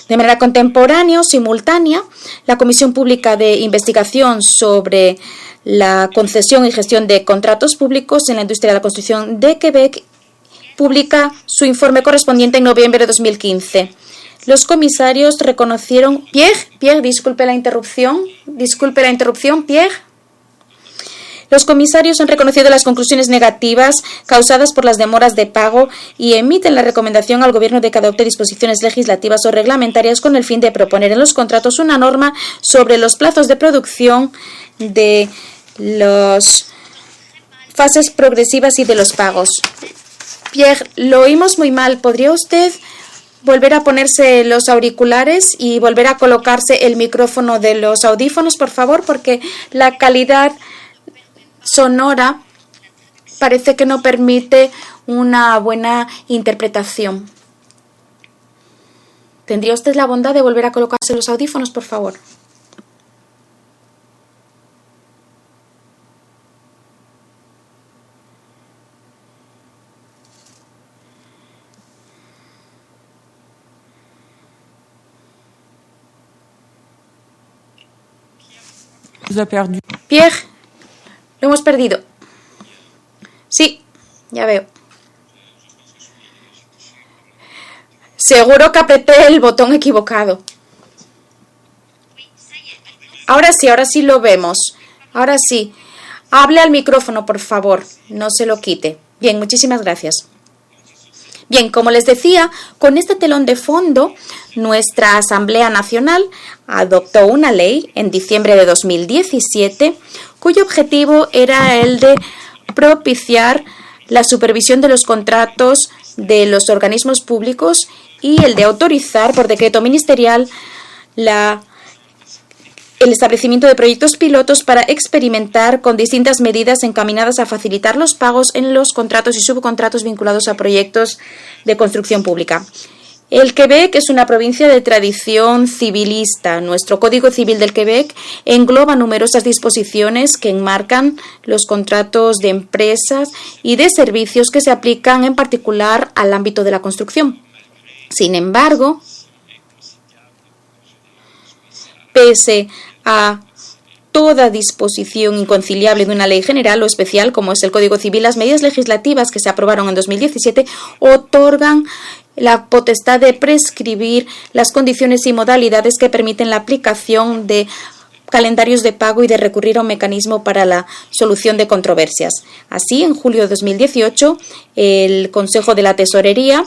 De manera contemporánea o simultánea, la Comisión Pública de Investigación sobre la concesión y gestión de contratos públicos en la industria de la construcción de Quebec publica su informe correspondiente en noviembre de 2015. Los comisarios reconocieron... Pierre, disculpe la interrupción, Pierre. Los comisarios han reconocido las conclusiones negativas causadas por las demoras de pago y emiten la recomendación al Gobierno de que adopte disposiciones legislativas o reglamentarias con el fin de proponer en los contratos una norma sobre los plazos de producción de las fases progresivas y de los pagos. Pierre, lo oímos muy mal. ¿Podría usted volver a ponerse los auriculares y volver a colocarse el micrófono de los audífonos, por favor? Porque la calidad sonora parece que no permite una buena interpretación. ¿Tendría usted la bondad de volver a colocarse los audífonos, por favor? Pierre, lo hemos perdido. Sí, ya veo. Seguro que apreté el botón equivocado. Ahora sí lo vemos. Ahora sí. Hable al micrófono, por favor. No se lo quite. Bien, muchísimas gracias. Bien, como les decía, con este telón de fondo, nuestra Asamblea Nacional adoptó una ley en diciembre de 2017 cuyo objetivo era el de propiciar la supervisión de los contratos de los organismos públicos y el de autorizar por decreto ministerial el establecimiento de proyectos pilotos para experimentar con distintas medidas encaminadas a facilitar los pagos en los contratos y subcontratos vinculados a proyectos de construcción pública. El Quebec es una provincia de tradición civilista. Nuestro Código Civil del Quebec engloba numerosas disposiciones que enmarcan los contratos de empresas y de servicios que se aplican en particular al ámbito de la construcción. Sin embargo, pese a toda disposición inconciliable de una ley general o especial, como es el Código Civil, las medidas legislativas que se aprobaron en 2017 otorgan la potestad de prescribir las condiciones y modalidades que permiten la aplicación de calendarios de pago y de recurrir a un mecanismo para la solución de controversias. Así, en julio de 2018, el Consejo de la Tesorería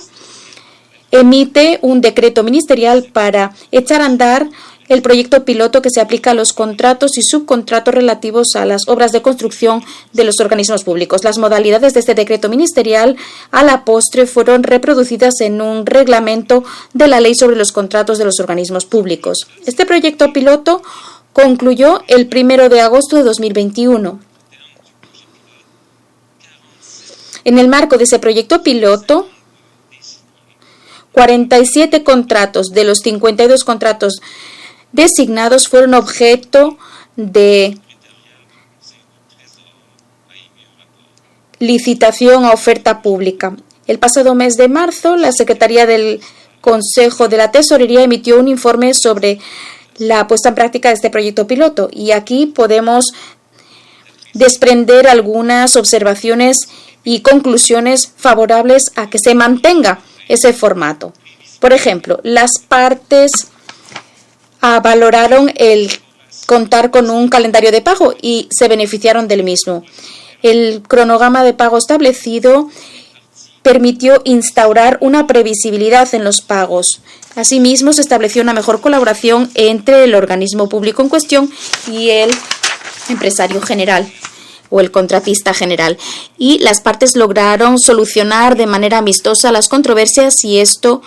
emite un decreto ministerial para echar a andar el proyecto piloto que se aplica a los contratos y subcontratos relativos a las obras de construcción de los organismos públicos. Las modalidades de este decreto ministerial a la postre fueron reproducidas en un reglamento de la Ley sobre los contratos de los organismos públicos. Este proyecto piloto concluyó el 1 de agosto de 2021. En el marco de ese proyecto piloto, 47 contratos de los 52 contratos designados fueron objeto de licitación a oferta pública. El pasado mes de marzo, la Secretaría del Consejo de la Tesorería emitió un informe sobre la puesta en práctica de este proyecto piloto y aquí podemos desprender algunas observaciones y conclusiones favorables a que se mantenga ese formato. Por ejemplo, las partes valoraron el contar con un calendario de pago y se beneficiaron del mismo. El cronograma de pago establecido permitió instaurar una previsibilidad en los pagos. Asimismo, se estableció una mejor colaboración entre el organismo público en cuestión y el empresario general o el contratista general. Y las partes lograron solucionar de manera amistosa las controversias y esto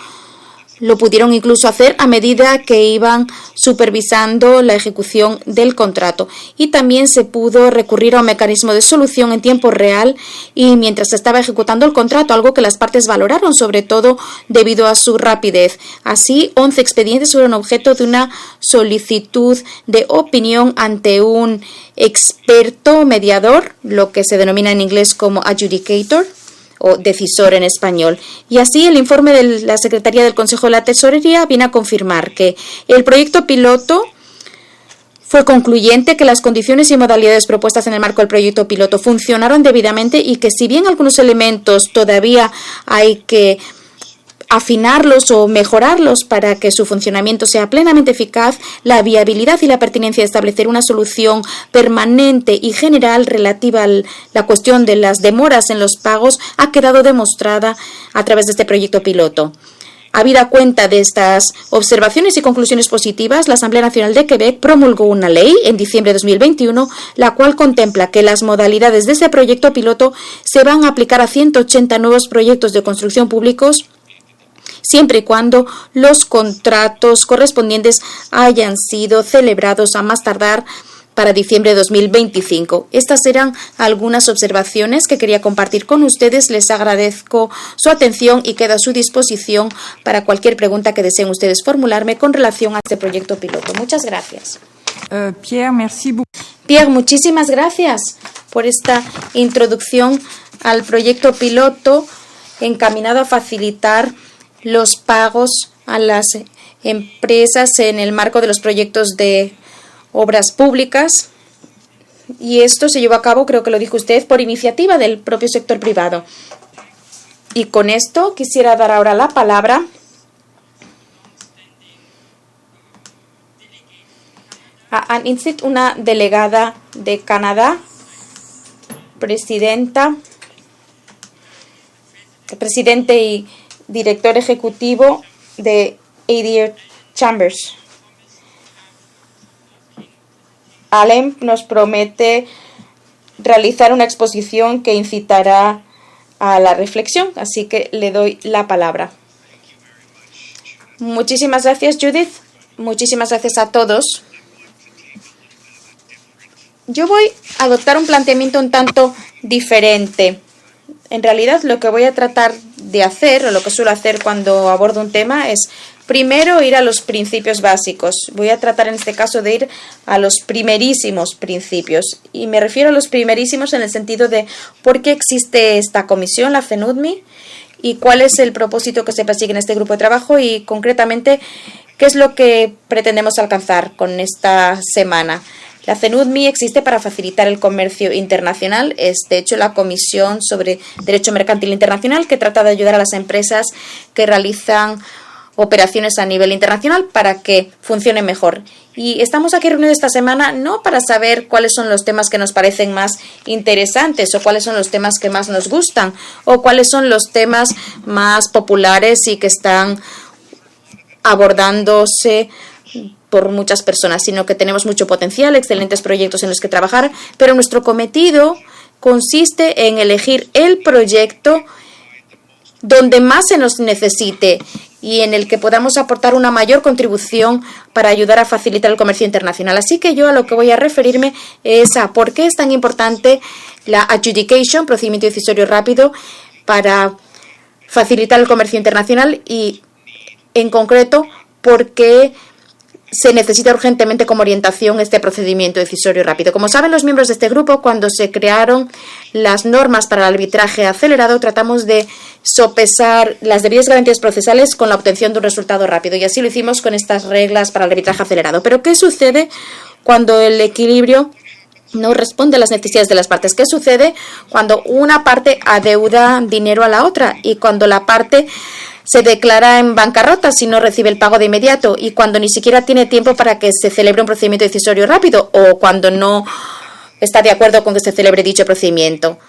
lo pudieron incluso hacer a medida que iban supervisando la ejecución del contrato. Y también se pudo recurrir a un mecanismo de solución en tiempo real y mientras se estaba ejecutando el contrato, algo que las partes valoraron, sobre todo debido a su rapidez. Así, 11 expedientes fueron objeto de una solicitud de opinión ante un experto mediador, lo que se denomina en inglés como adjudicator, o decisor en español. Y así el informe de la Secretaría del Consejo de la Tesorería viene a confirmar que el proyecto piloto fue concluyente, que las condiciones y modalidades propuestas en el marco del proyecto piloto funcionaron debidamente y que si bien algunos elementos todavía hay que afinarlos o mejorarlos para que su funcionamiento sea plenamente eficaz, la viabilidad y la pertinencia de establecer una solución permanente y general relativa a la cuestión de las demoras en los pagos ha quedado demostrada a través de este proyecto piloto. Habida cuenta de estas observaciones y conclusiones positivas, la Asamblea Nacional de Quebec promulgó una ley en diciembre de 2021, la cual contempla que las modalidades de este proyecto piloto se van a aplicar a 180 nuevos proyectos de construcción públicos, siempre y cuando los contratos correspondientes hayan sido celebrados a más tardar para diciembre de 2025. Estas eran algunas observaciones que quería compartir con ustedes. Les agradezco su atención y quedo a su disposición para cualquier pregunta que deseen ustedes formularme con relación a este proyecto piloto. Muchas gracias. Pierre, merci beaucoup. Pierre, muchísimas gracias por esta introducción al proyecto piloto encaminado a facilitar los pagos a las empresas en el marco de los proyectos de obras públicas. Y esto se llevó a cabo, creo que lo dijo usted, por iniciativa del propio sector privado. Y con esto quisiera dar ahora la palabra a Anne Instit, una delegada de Canadá, presidente y director ejecutivo de ADR Chambers. Allen nos promete realizar una exposición que incitará a la reflexión, así que le doy la palabra. Muchísimas gracias, Judith. Muchísimas gracias a todos. Yo voy a adoptar un planteamiento un tanto diferente. En realidad, lo que voy a tratar de hacer, o lo que suelo hacer cuando abordo un tema, es primero ir a los principios básicos. Voy a tratar en este caso de ir a los primerísimos principios. Y me refiero a los primerísimos en el sentido de por qué existe esta comisión, la CNUDMI, y cuál es el propósito que se persigue en este grupo de trabajo y concretamente qué es lo que pretendemos alcanzar con esta semana. La CNUDMI existe para facilitar el comercio internacional. Es, de hecho, la Comisión sobre Derecho Mercantil Internacional que trata de ayudar a las empresas que realizan operaciones a nivel internacional para que funcione mejor. Y estamos aquí reunidos esta semana no para saber cuáles son los temas que nos parecen más interesantes o cuáles son los temas que más nos gustan o cuáles son los temas más populares y que están abordándose por muchas personas, sino que tenemos mucho potencial, excelentes proyectos en los que trabajar, pero nuestro cometido consiste en elegir el proyecto donde más se nos necesite y en el que podamos aportar una mayor contribución para ayudar a facilitar el comercio internacional. Así que yo a lo que voy a referirme es a por qué es tan importante la adjudication, procedimiento decisorio rápido, para facilitar el comercio internacional y, en concreto, por qué se necesita urgentemente como orientación este procedimiento decisorio rápido. Como saben los miembros de este grupo, cuando se crearon las normas para el arbitraje acelerado, tratamos de sopesar las debidas garantías procesales con la obtención de un resultado rápido. Y así lo hicimos con estas reglas para el arbitraje acelerado. Pero ¿qué sucede cuando el equilibrio no responde a las necesidades de las partes? ¿Qué sucede cuando una parte adeuda dinero a la otra y cuando la parte se declara en bancarrota si no recibe el pago de inmediato y cuando ni siquiera tiene tiempo para que se celebre un procedimiento decisorio rápido o cuando no está de acuerdo con que se celebre dicho procedimiento.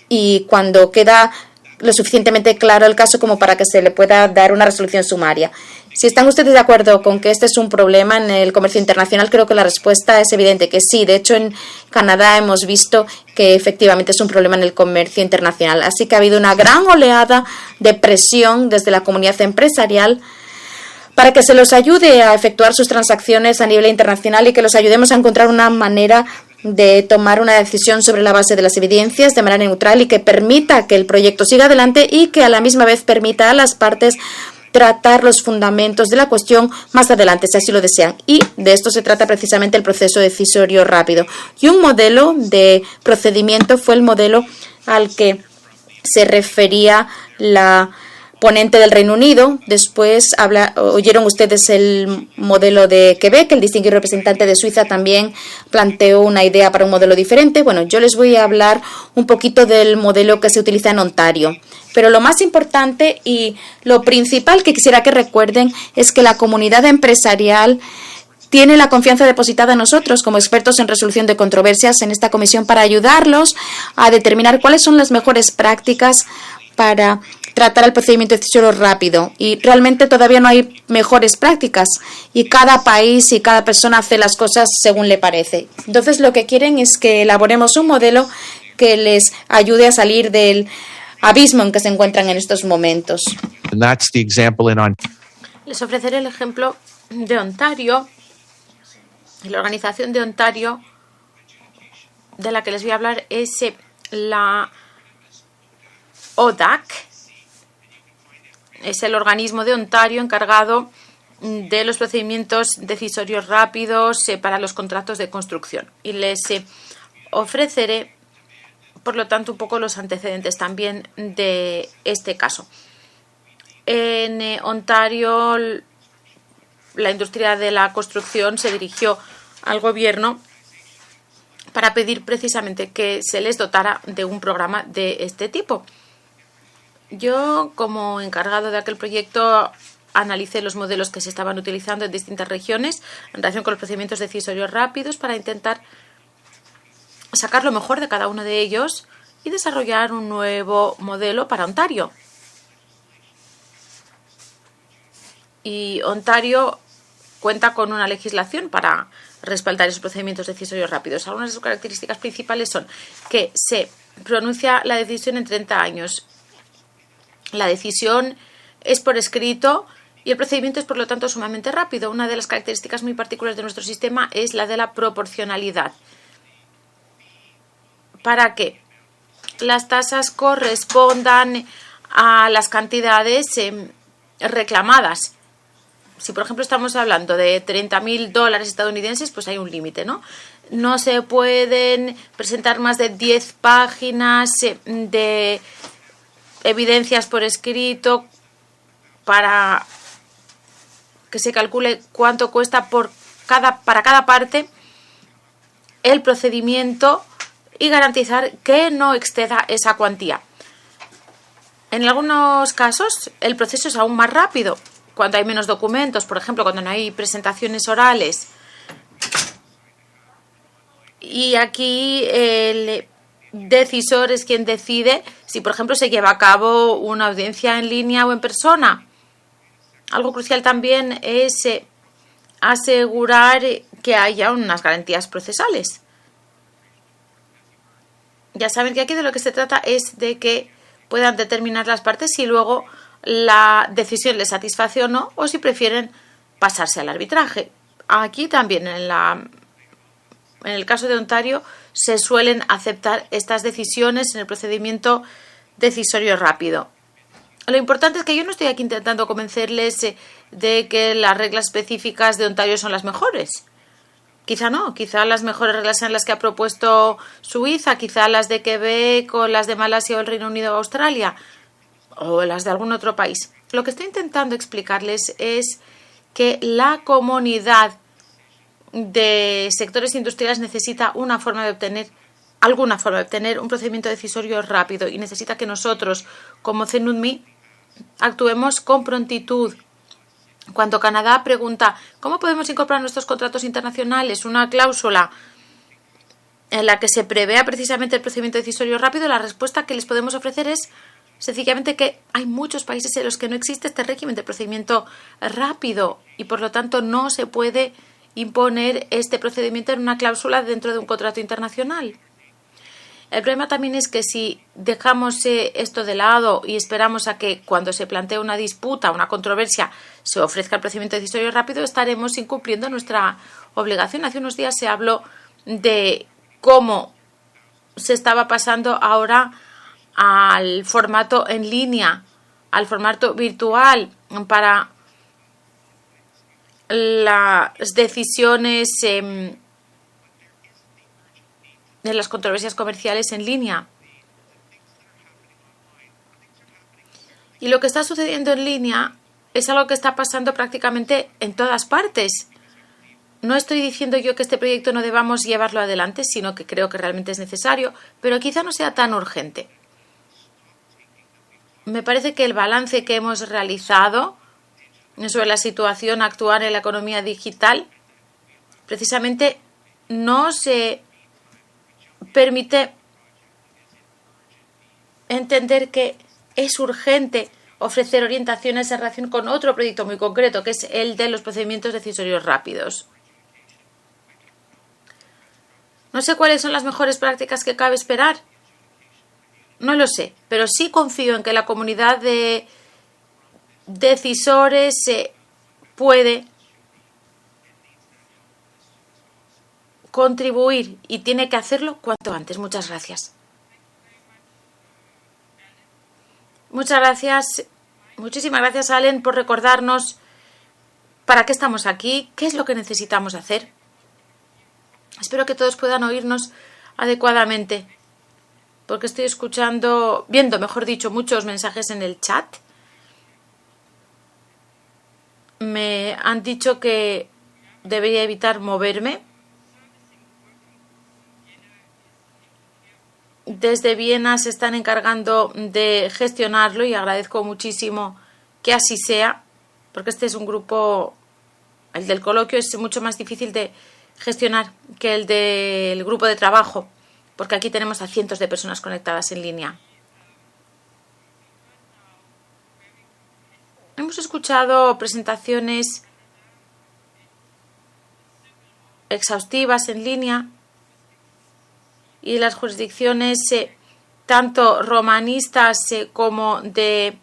Y cuando queda lo suficientemente claro el caso como para que se le pueda dar una resolución sumaria. Si están ustedes de acuerdo con que este es un problema en el comercio internacional, creo que la respuesta es evidente que sí. De hecho, en Canadá hemos visto que efectivamente es un problema en el comercio internacional. Así que ha habido una gran oleada de presión desde la comunidad empresarial para que se los ayude a efectuar sus transacciones a nivel internacional y que los ayudemos a encontrar una manera de tomar una decisión sobre la base de las evidencias de manera neutral y que permita que el proyecto siga adelante y que a la misma vez permita a las partes tratar los fundamentos de la cuestión más adelante, si así lo desean. Y de esto se trata precisamente el proceso decisorio rápido. Y un modelo de procedimiento fue el modelo al que se refería la ponente del Reino Unido. Después oyeron ustedes el modelo de Quebec. El distinguido representante de Suiza también planteó una idea para un modelo diferente. Bueno, yo les voy a hablar un poquito del modelo que se utiliza en Ontario. Pero lo más importante y lo principal que quisiera que recuerden es que la comunidad empresarial tiene la confianza depositada en nosotros como expertos en resolución de controversias en esta comisión para ayudarlos a determinar cuáles son las mejores prácticas para tratar el procedimiento decisorio rápido. Y realmente todavía no hay mejores prácticas y cada país y cada persona hace las cosas según le parece. Entonces lo que quieren es que elaboremos un modelo que les ayude a salir del abismo en que se encuentran en estos momentos. And that's the example in Ontario. Les ofreceré el ejemplo de Ontario, la organización de Ontario de la que les voy a hablar es la ODAC, es el organismo de Ontario encargado de los procedimientos decisorios rápidos para los contratos de construcción. Y les ofreceré, por lo tanto, un poco los antecedentes también de este caso. En Ontario, la industria de la construcción se dirigió al gobierno para pedir precisamente que se les dotara de un programa de este tipo. Yo, como encargado de aquel proyecto, analicé los modelos que se estaban utilizando en distintas regiones en relación con los procedimientos decisorios rápidos para intentar sacar lo mejor de cada uno de ellos y desarrollar un nuevo modelo para Ontario. Y Ontario cuenta con una legislación para respaldar esos procedimientos decisorios rápidos. Algunas de sus características principales son que se pronuncia la decisión en 30 años. La decisión es por escrito y el procedimiento es, por lo tanto, sumamente rápido. Una de las características muy particulares de nuestro sistema es la de la proporcionalidad. Para que las tasas correspondan a las cantidades reclamadas. Si, por ejemplo, estamos hablando de $30,000 estadounidenses, pues hay un límite, ¿no? No se pueden presentar más de 10 páginas de evidencias por escrito para que se calcule cuánto cuesta para cada parte el procedimiento y garantizar que no exceda esa cuantía. En algunos casos, el proceso es aún más rápido. Cuando hay menos documentos, por ejemplo, cuando no hay presentaciones orales. Y aquí el decisor es quien decide si, por ejemplo, se lleva a cabo una audiencia en línea o en persona. Algo crucial también es asegurar que haya unas garantías procesales. Ya saben que aquí de lo que se trata es de que puedan determinar las partes si luego la decisión les satisface o no, o si prefieren pasarse al arbitraje. Aquí también, en el caso de Ontario, se suelen aceptar estas decisiones en el procedimiento decisorio rápido. Lo importante es que yo no estoy aquí intentando convencerles de que las reglas específicas de Ontario son las mejores. Quizá no, quizá las mejores reglas sean las que ha propuesto Suiza, quizá las de Quebec o las de Malasia o el Reino Unido o Australia, o las de algún otro país. Lo que estoy intentando explicarles es que la comunidad de sectores industriales necesita alguna forma de obtener un procedimiento decisorio rápido y necesita que nosotros, como CNUDMI, actuemos con prontitud. Cuando Canadá pregunta ¿cómo podemos incorporar en nuestros contratos internacionales una cláusula en la que se prevea precisamente el procedimiento decisorio rápido, la respuesta que les podemos ofrecer es sencillamente que hay muchos países en los que no existe este régimen de procedimiento rápido y por lo tanto no se puede imponer este procedimiento en una cláusula dentro de un contrato internacional. El problema también es que si dejamos esto de lado y esperamos a que cuando se plantee una disputa, una controversia, se ofrezca el procedimiento decisorio rápido, estaremos incumpliendo nuestra obligación. Hace unos días se habló de cómo se estaba pasando ahora al formato en línea, al formato virtual para las decisiones de las controversias comerciales en línea. Y lo que está sucediendo en línea es algo que está pasando prácticamente en todas partes. No estoy diciendo yo que este proyecto no debamos llevarlo adelante, sino que creo que realmente es necesario, pero quizá no sea tan urgente. Me parece que el balance que hemos realizado sobre la situación actual en la economía digital precisamente no se permite entender que es urgente ofrecer orientaciones en relación con otro proyecto muy concreto, que es el de los procedimientos decisorios rápidos. No sé cuáles son las mejores prácticas que cabe esperar. No lo sé, pero sí confío en que la comunidad de decisores puede contribuir y tiene que hacerlo cuanto antes. Muchas gracias. Muchas gracias. Muchísimas gracias, Allen, por recordarnos para qué estamos aquí, qué es lo que necesitamos hacer. Espero que todos puedan oírnos adecuadamente, porque estoy viendo, mejor dicho, muchos mensajes en el chat. Me han dicho que debería evitar moverme. Desde Viena se están encargando de gestionarlo y agradezco muchísimo que así sea, porque este es un grupo, el del coloquio es mucho más difícil de gestionar que el del grupo de trabajo, porque aquí tenemos a cientos de personas conectadas en línea. Hemos escuchado presentaciones exhaustivas en línea y las jurisdicciones tanto romanistas como de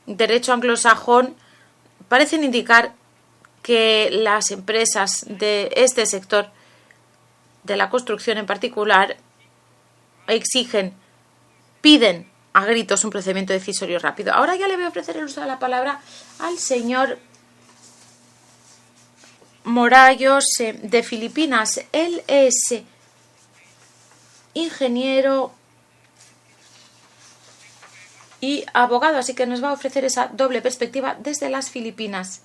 derecho anglosajón parecen indicar que las empresas de este sector, de la construcción en particular, piden a gritos un procedimiento decisorio rápido. Ahora ya le voy a ofrecer el uso de la palabra al señor Morayos de Filipinas. Él es ingeniero y abogado, así que nos va a ofrecer esa doble perspectiva desde las Filipinas.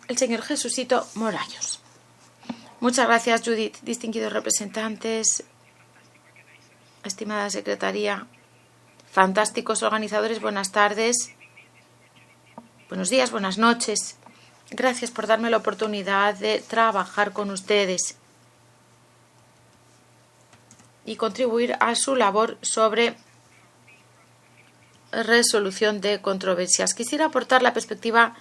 El señor Jesucito Morayos. Muchas gracias, Judith, distinguidos representantes, estimada secretaría, fantásticos organizadores, buenas tardes, buenos días, buenas noches. Gracias por darme la oportunidad de trabajar con ustedes y contribuir a su labor sobre resolución de controversias. Quisiera aportar la perspectiva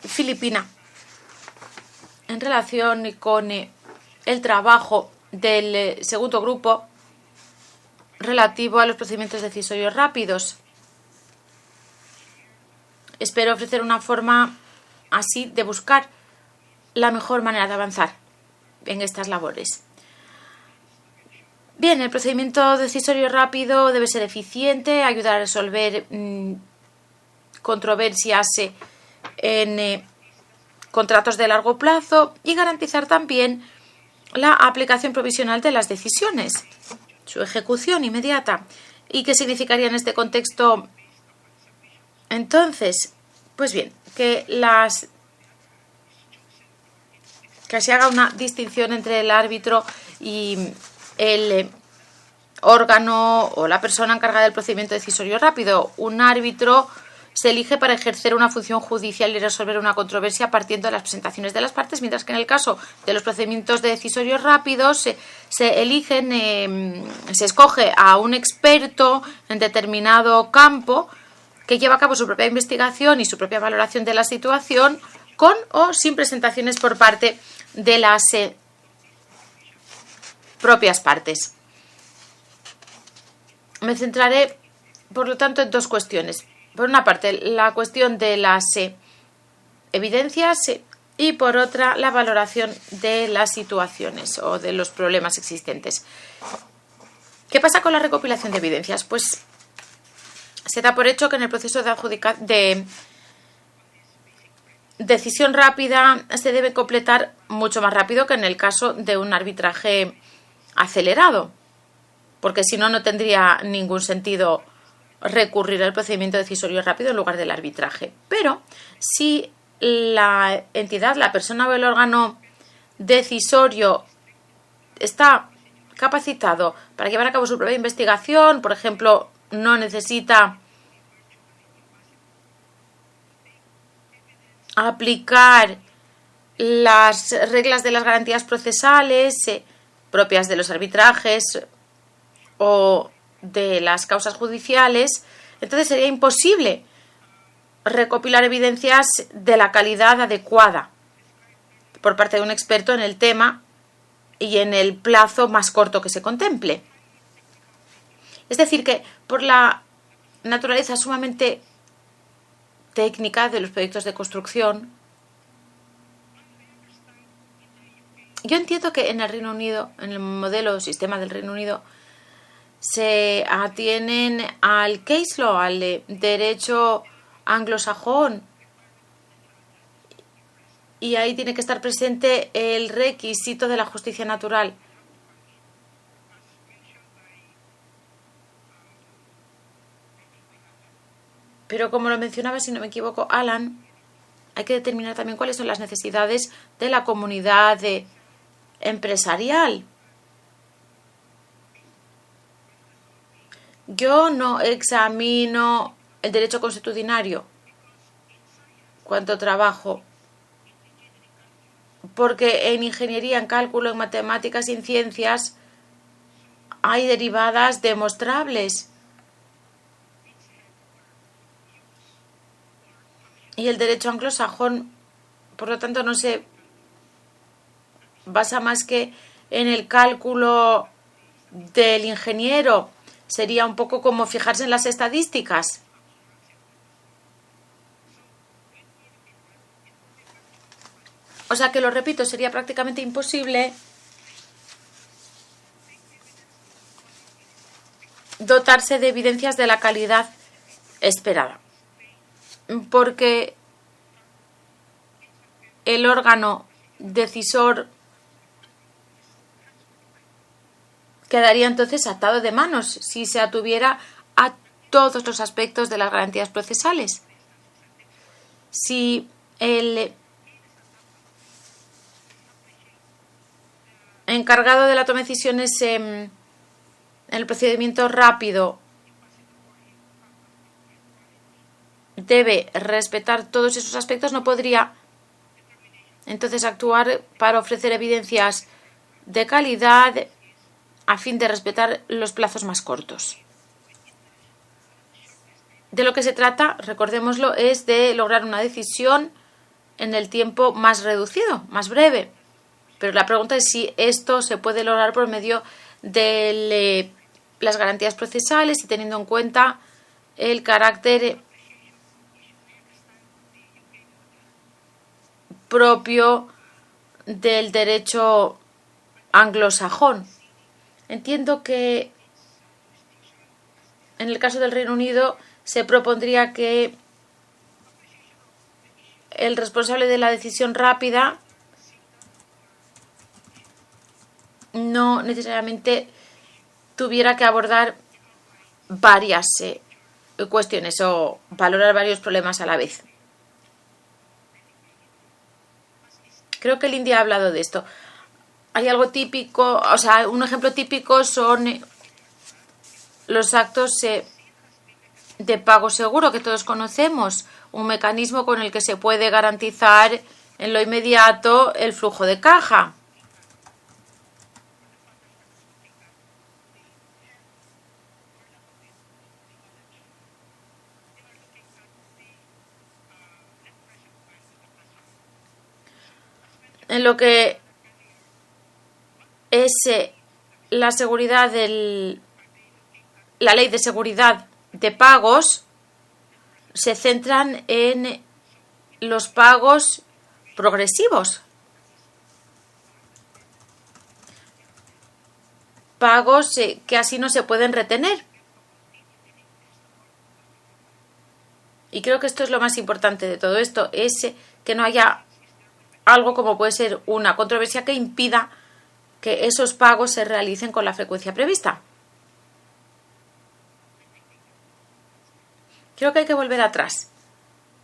filipina en relación con el trabajo del segundo grupo relativo a los procedimientos decisorios rápidos. Espero ofrecer una forma así de buscar la mejor manera de avanzar en estas labores. Bien, el procedimiento decisorio rápido debe ser eficiente, ayudar a resolver controversias en contratos de largo plazo y garantizar también la aplicación provisional de las decisiones, su ejecución inmediata. ¿Y qué significaría en este contexto? Entonces, pues bien, que se haga una distinción entre el árbitro y el órgano o la persona encargada del procedimiento decisorio rápido. Un árbitro se elige para ejercer una función judicial y resolver una controversia partiendo de las presentaciones de las partes, mientras que en el caso de los procedimientos de decisorios rápidos se escoge a un experto en determinado campo que lleva a cabo su propia investigación y su propia valoración de la situación con o sin presentaciones por parte de las propias partes. Me centraré, por lo tanto, en dos cuestiones. Por una parte, la cuestión de las evidencias y, por otra, la valoración de las situaciones o de los problemas existentes. ¿Qué pasa con la recopilación de evidencias? Pues se da por hecho que en el proceso de decisión rápida se debe completar mucho más rápido que en el caso de un arbitraje acelerado, porque si no, no tendría ningún sentido recurrir al procedimiento decisorio rápido en lugar del arbitraje. Pero si la entidad, la persona o el órgano decisorio está capacitado para llevar a cabo su propia investigación, por ejemplo, no necesita aplicar las reglas de las garantías procesales propias de los arbitrajes o de las causas judiciales, entonces sería imposible recopilar evidencias de la calidad adecuada por parte de un experto en el tema y en el plazo más corto que se contemple. Es decir, que por la naturaleza sumamente técnica de los proyectos de construcción, yo entiendo que en el Reino Unido, en el modelo o sistema del Reino Unido, se atienen al case law, al derecho anglosajón, y ahí tiene que estar presente el requisito de la justicia natural. Pero como lo mencionaba, si no me equivoco, Alan, hay que determinar también cuáles son las necesidades de la comunidad empresarial. Yo no examino el derecho consuetudinario cuando trabajo, porque en ingeniería, en cálculo, en matemáticas y en ciencias hay derivadas demostrables. Y el derecho anglosajón, por lo tanto, no se basa más que en el cálculo del ingeniero. Sería un poco como fijarse en las estadísticas. O sea que, lo repito, sería prácticamente imposible dotarse de evidencias de la calidad esperada, porque el órgano decisor quedaría entonces atado de manos si se atuviera a todos los aspectos de las garantías procesales. Si el encargado de la toma de decisiones en el procedimiento rápido debe respetar todos esos aspectos, no podría entonces actuar para ofrecer evidencias de calidad a fin de respetar los plazos más cortos. De lo que se trata, recordémoslo, es de lograr una decisión en el tiempo más reducido, más breve. Pero la pregunta es si esto se puede lograr por medio de las garantías procesales y teniendo en cuenta el carácter propio del derecho anglosajón. Entiendo que en el caso del Reino Unido se propondría que el responsable de la decisión rápida no necesariamente tuviera que abordar varias cuestiones o valorar varios problemas a la vez. Creo que Lindy ha hablado de esto. Hay algo típico, o sea, un ejemplo típico son los actos de pago seguro que todos conocemos, un mecanismo con el que se puede garantizar en lo inmediato el flujo de caja. En lo que es la seguridad la ley de seguridad de pagos, se centran en los pagos progresivos. Pagos que así no se pueden retener. Y creo que esto es lo más importante de todo esto, es que no haya algo como puede ser una controversia que impida que esos pagos se realicen con la frecuencia prevista. Creo que hay que volver atrás,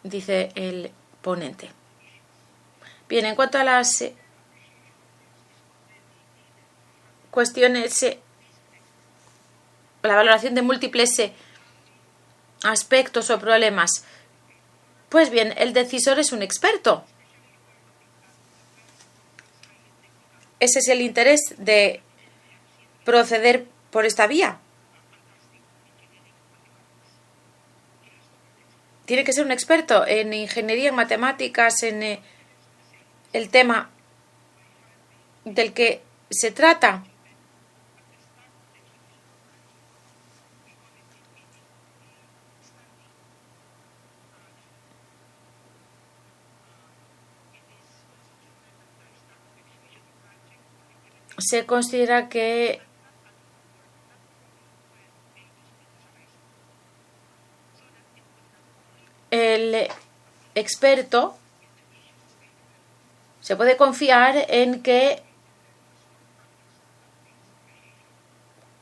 dice el ponente. Bien, en cuanto a las cuestiones, la valoración de múltiples aspectos o problemas, pues bien, el decisor es un experto. Ese es el interés de proceder por esta vía. Tiene que ser un experto en ingeniería, en matemáticas, en el tema del que se trata. Se considera que el experto se puede confiar en que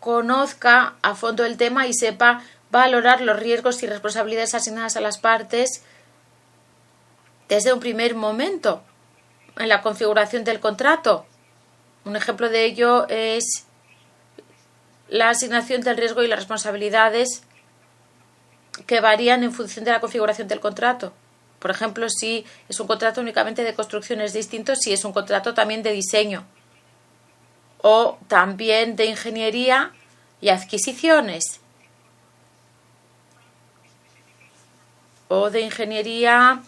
conozca a fondo el tema y sepa valorar los riesgos y responsabilidades asignadas a las partes desde un primer momento en la configuración del contrato. Un ejemplo de ello es la asignación del riesgo y las responsabilidades que varían en función de la configuración del contrato. Por ejemplo, si es un contrato únicamente de construcción es distinto si es un contrato también de diseño o también de ingeniería y adquisiciones o de ingeniería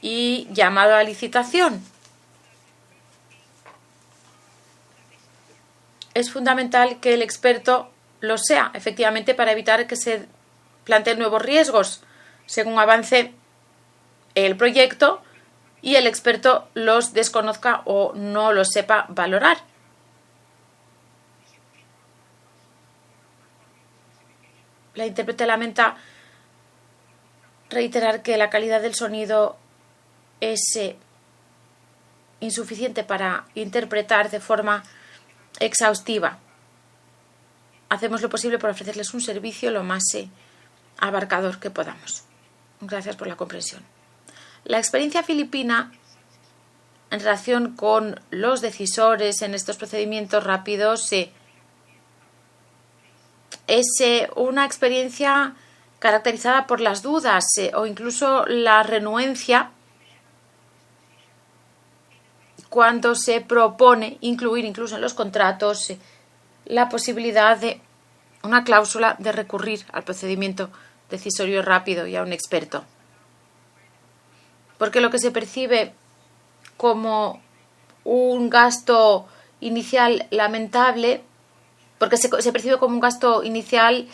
y llamado a licitación. Es fundamental que el experto lo sea, efectivamente, para evitar que se planteen nuevos riesgos según avance el proyecto y el experto los desconozca o no los sepa valorar. La intérprete lamenta reiterar que la calidad del sonido es insuficiente para interpretar de forma exhaustiva. Hacemos lo posible por ofrecerles un servicio lo más abarcador que podamos. Gracias por la comprensión. La experiencia filipina en relación con los decisores en estos procedimientos rápidos es una experiencia caracterizada por las dudas o incluso la renuencia cuando se propone incluir incluso en los contratos la posibilidad de una cláusula de recurrir al procedimiento decisorio rápido y a un experto. Porque lo que se percibe como un gasto inicial lamentable, porque se percibe como un gasto inicial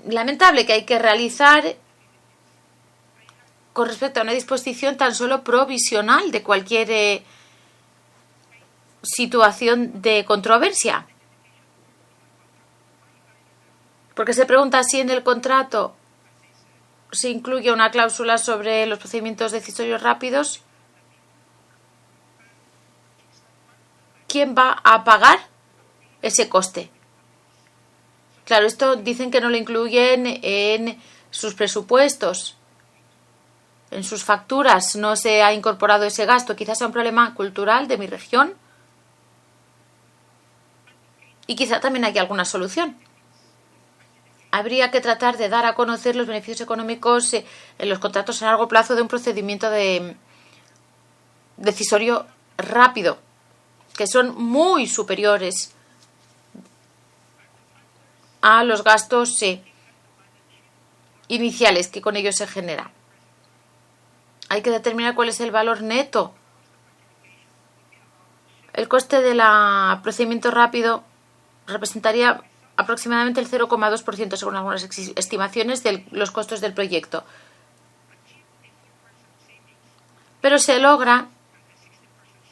lamentable que hay que realizar con respecto a una disposición tan solo provisional de cualquier situación de controversia. Porque se pregunta si en el contrato se incluye una cláusula sobre los procedimientos decisorios rápidos. ¿Quién va a pagar ese coste? Claro, esto dicen que no lo incluyen en sus presupuestos, en sus facturas, no se ha incorporado ese gasto. Quizás sea un problema cultural de mi región y quizá también hay alguna solución. habría que tratar de dar a conocer los beneficios económicos en los contratos a largo plazo de un procedimiento decisorio rápido, que son muy superiores a los gastos iniciales que con ellos se genera. Hay que determinar cuál es el valor neto. El coste del procedimiento rápido representaría aproximadamente el 0,2% según algunas estimaciones de los costos del proyecto. Pero se logran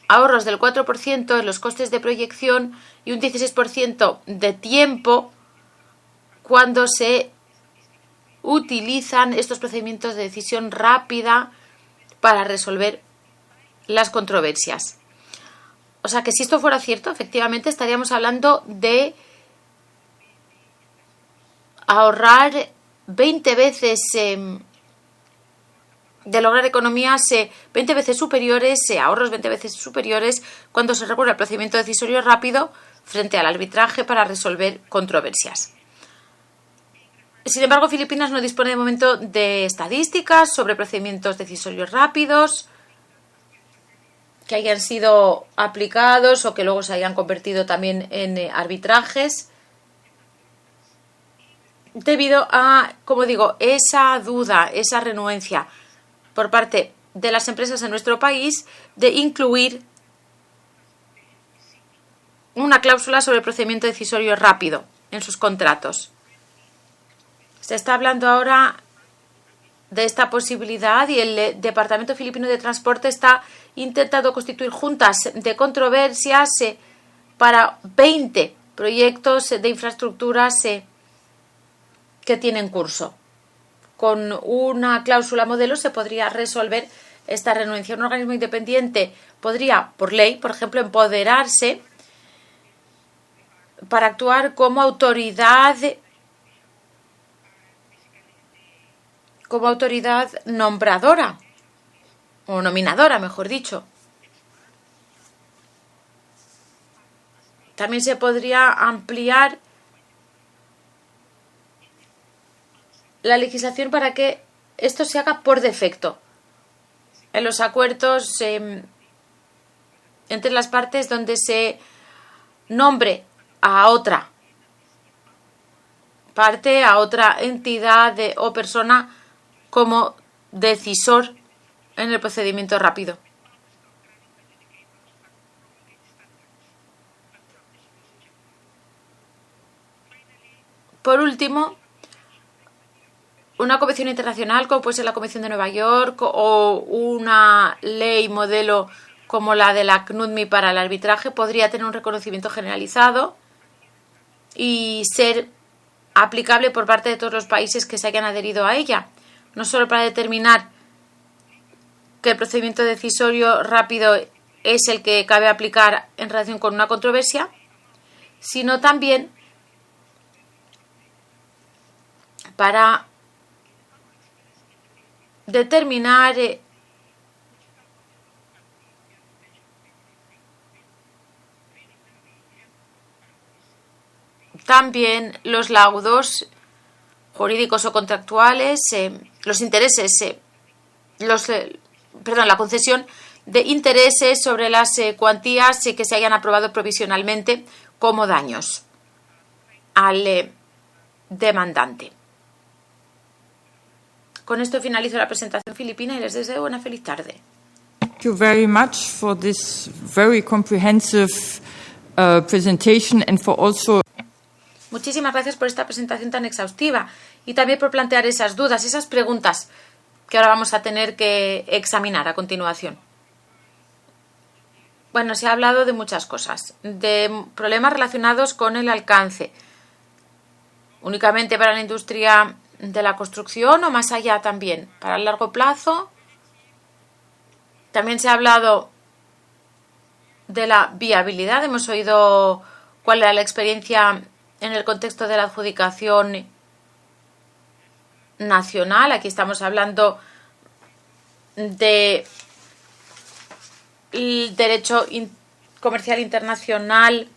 ahorros del 4% en los costes de proyección y un 16% de tiempo cuando se utilizan estos procedimientos de decisión rápida para resolver las controversias. O sea que si esto fuera cierto, efectivamente estaríamos hablando de ahorrar 20 veces, de lograr economías 20 veces superiores, ahorros 20 veces superiores cuando se recurre al procedimiento decisorio rápido frente al arbitraje para resolver controversias. Sin embargo, Filipinas no dispone de momento de estadísticas sobre procedimientos decisorios rápidos que hayan sido aplicados o que luego se hayan convertido también en arbitrajes, debido a, como digo, esa duda, esa renuencia por parte de las empresas en nuestro país de incluir una cláusula sobre el procedimiento decisorio rápido en sus contratos. Se está hablando ahora de esta posibilidad y el Departamento Filipino de Transporte está intentando constituir juntas de controversias para 20 proyectos de infraestructuras que tienen curso. Con una cláusula modelo se podría resolver esta renuencia. Un organismo independiente podría, por ley, por ejemplo, empoderarse para actuar como autoridad nombradora o nominadora, mejor dicho. También se podría ampliar la legislación para que esto se haga por defecto en los acuerdos entre las partes donde se nombre a otra parte, a otra entidad o persona como decisor en el procedimiento rápido. Por último, una convención internacional como puede ser la Convención de Nueva York o una ley modelo como la de la CNUDMI para el arbitraje podría tener un reconocimiento generalizado y ser aplicable por parte de todos los países que se hayan adherido a ella, no solo para determinar que el procedimiento decisorio rápido es el que cabe aplicar en relación con una controversia, sino también para determinar también los laudos jurídicos o contractuales, los intereses, la concesión de intereses sobre las cuantías que se hayan aprobado provisionalmente como daños al demandante. Con esto finalizo la presentación filipina y les deseo una feliz tarde. Thank you very much for this very comprehensive presentation and for also. Muchísimas gracias por esta presentación tan exhaustiva y también por plantear esas dudas, esas preguntas que ahora vamos a tener que examinar a continuación. Bueno, se ha hablado de muchas cosas, de problemas relacionados con el alcance, únicamente para la industria de la construcción o más allá también, para el largo plazo. También se ha hablado de la viabilidad, hemos oído cuál era la experiencia en el contexto de la adjudicación nacional. Aquí estamos hablando de el derecho comercial internacional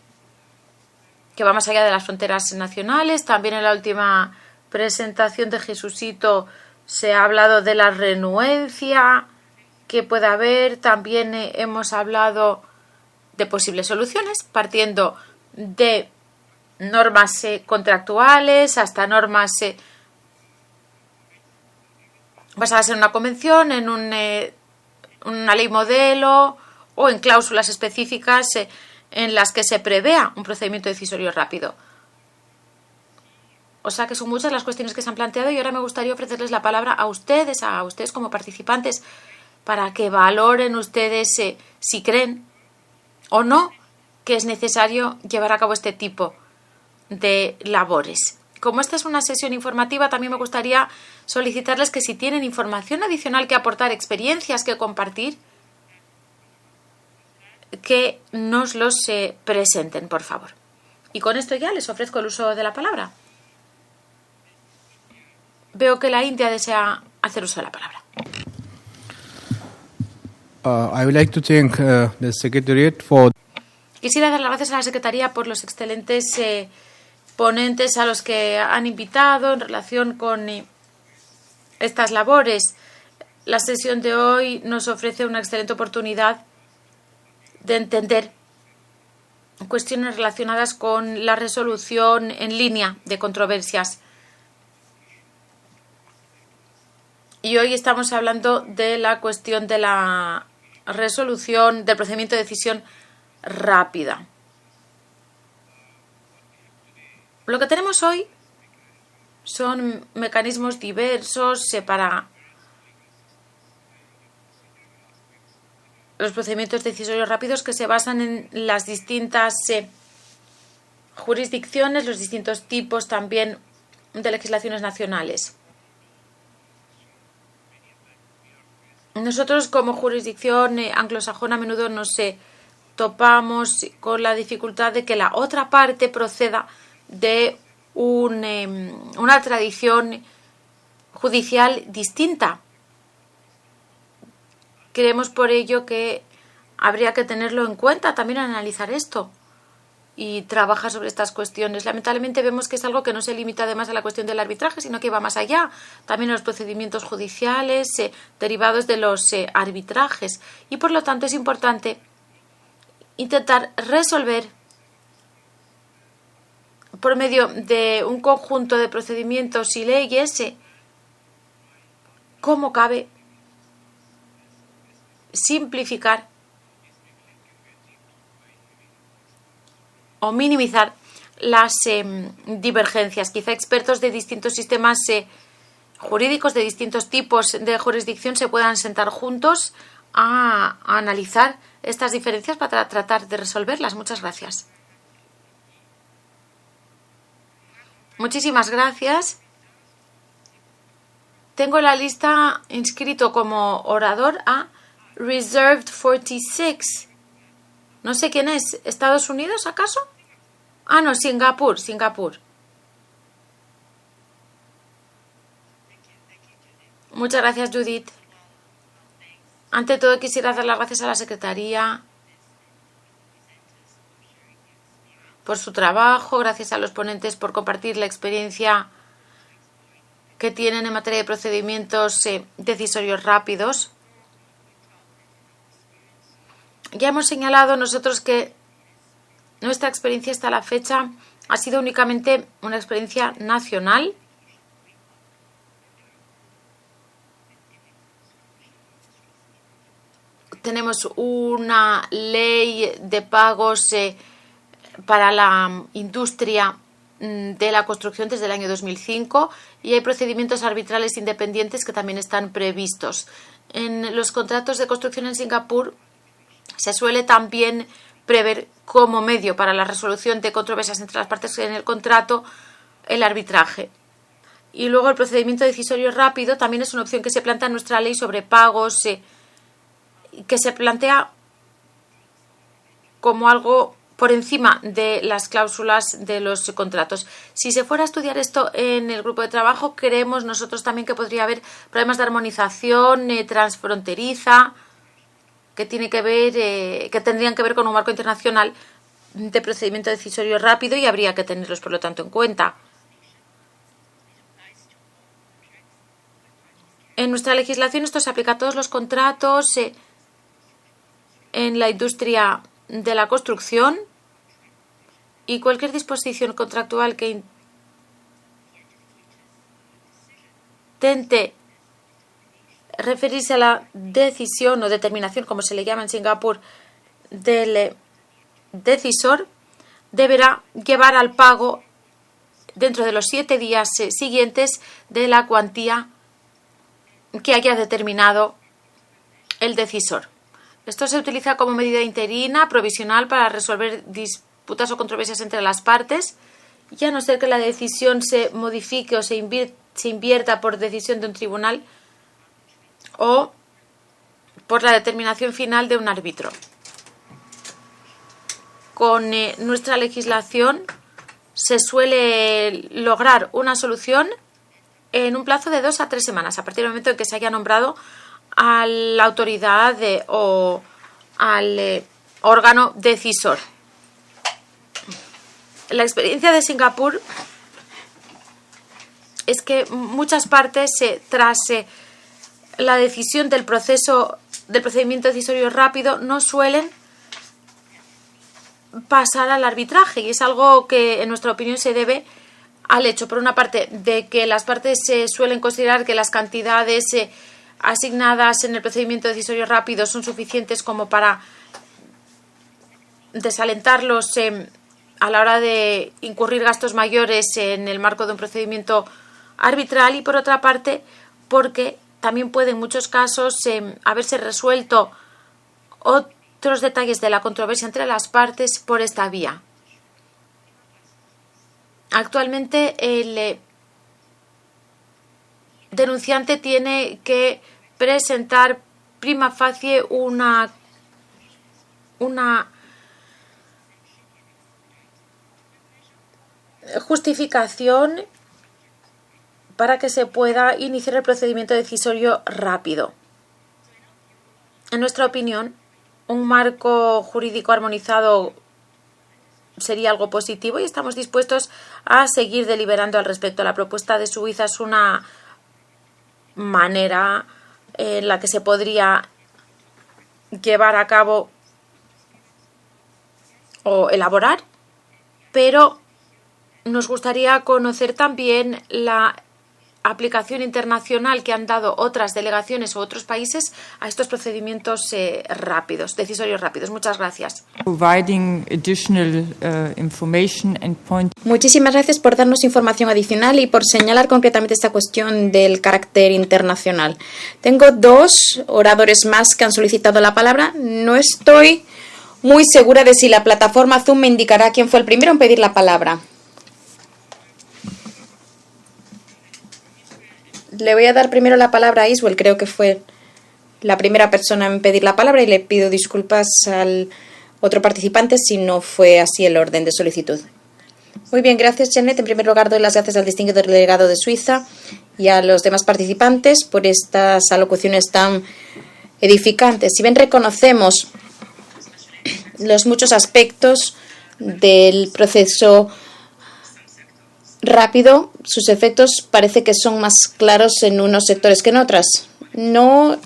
que va más allá de las fronteras nacionales. También en la última presentación de Jesucito se ha hablado de la renuencia que puede haber. También hemos hablado de posibles soluciones, partiendo de normas contractuales hasta normas basadas en una convención, en una ley modelo o en cláusulas específicas en las que se prevea un procedimiento decisorio rápido. O sea que son muchas las cuestiones que se han planteado y ahora me gustaría ofrecerles la palabra a ustedes como participantes, para que valoren ustedes si creen o no que es necesario llevar a cabo este tipo de labores. Como esta es una sesión informativa, también me gustaría solicitarles que si tienen información adicional que aportar, experiencias que compartir, que nos los presenten, por favor. Y con esto ya les ofrezco el uso de la palabra. Veo que la India desea hacer uso de la palabra. I would like to thank the Secretariat for. Quisiera dar las gracias a la Secretaría por los excelentes ponentes a los que han invitado en relación con estas labores. La sesión de hoy nos ofrece una excelente oportunidad de entender cuestiones relacionadas con la resolución en línea de controversias. Y hoy estamos hablando de la cuestión de la resolución del procedimiento de decisión rápida. Lo que tenemos hoy son mecanismos diversos para los procedimientos decisorios rápidos que se basan en las distintas jurisdicciones, los distintos tipos también de legislaciones nacionales. Nosotros como jurisdicción anglosajona a menudo nos topamos con la dificultad de que la otra parte proceda de una tradición judicial distinta. Creemos por ello que habría que tenerlo en cuenta, también analizar esto y trabajar sobre estas cuestiones. Lamentablemente vemos que es algo que no se limita además a la cuestión del arbitraje, sino que va más allá. También a los procedimientos judiciales derivados de los arbitrajes. Y por lo tanto es importante intentar resolver por medio de un conjunto de procedimientos y leyes cómo cabe simplificar o minimizar las divergencias. Quizá expertos de distintos sistemas jurídicos, de distintos tipos de jurisdicción, se puedan sentar juntos a analizar estas diferencias para tratar de resolverlas. Muchas gracias. Muchísimas gracias. Tengo en la lista inscrito como orador a Reserved 46. No sé quién es. ¿Estados Unidos, acaso? Ah, no, Singapur. Muchas gracias, Judith. Ante todo, quisiera dar las gracias a la Secretaría por su trabajo, gracias a los ponentes por compartir la experiencia que tienen en materia de procedimientos decisorios rápidos. Ya hemos señalado nosotros que nuestra experiencia hasta la fecha ha sido únicamente una experiencia nacional. Tenemos una ley de pagos para la industria de la construcción desde el año 2005 y hay procedimientos arbitrales independientes que también están previstos. En los contratos de construcción en Singapur se suele también prever como medio para la resolución de controversias entre las partes en el contrato el arbitraje. Y luego el procedimiento decisorio rápido también es una opción que se plantea en nuestra ley sobre pagos, que se plantea como algo por encima de las cláusulas de los contratos. Si se fuera a estudiar esto en el grupo de trabajo, creemos nosotros también que podría haber problemas de armonización transfronteriza que tiene que ver, que tendrían que ver con un marco internacional de procedimiento decisorio rápido y habría que tenerlos, por lo tanto, en cuenta. En nuestra legislación esto se aplica a todos los contratos en la industria de la construcción y cualquier disposición contractual que intente referirse a la decisión o determinación, como se le llama en Singapur, del decisor, deberá llevar al pago dentro de los 7 días siguientes de la cuantía que haya determinado el decisor. Esto se utiliza como medida interina, provisional, para resolver disputas o controversias entre las partes, y a no ser que la decisión se modifique o se invierta por decisión de un tribunal o por la determinación final de un árbitro. Con nuestra legislación se suele lograr una solución en un plazo de 2 a 3 semanas, a partir del momento en que se haya nombrado a la autoridad o al órgano decisor. La experiencia de Singapur es que muchas partes, tras la decisión del procedimiento decisorio rápido, no suelen pasar al arbitraje, y es algo que en nuestra opinión se debe al hecho, por una parte, de que las partes suelen considerar que las cantidades asignadas en el procedimiento decisorio rápido son suficientes como para desalentarlos a la hora de incurrir gastos mayores en el marco de un procedimiento arbitral, y por otra parte porque también puede en muchos casos haberse resuelto otros detalles de la controversia entre las partes por esta vía. Actualmente el denunciante tiene que presentar prima facie una justificación para que se pueda iniciar el procedimiento decisorio rápido. En nuestra opinión, un marco jurídico armonizado sería algo positivo, y estamos dispuestos a seguir deliberando al respecto. La propuesta de Suiza es una manera en la que se podría llevar a cabo o elaborar, pero nos gustaría conocer también la aplicación internacional que han dado otras delegaciones u otros países a estos procedimientos rápidos, decisorios rápidos. Muchas gracias. Muchísimas gracias por darnos información adicional y por señalar concretamente esta cuestión del carácter internacional. Tengo 2 oradores más que han solicitado la palabra. No estoy muy segura de si la plataforma Zoom me indicará quién fue el primero en pedir la palabra. Le voy a dar primero la palabra a Iswell, creo que fue la primera persona en pedir la palabra, y le pido disculpas al otro participante si no fue así el orden de solicitud. Muy bien, gracias, Janet. En primer lugar, doy las gracias al distinguido delegado de Suiza y a los demás participantes por estas alocuciones tan edificantes. Si bien reconocemos los muchos aspectos del proceso rápido, sus efectos parece que son más claros en unos sectores que en otras. No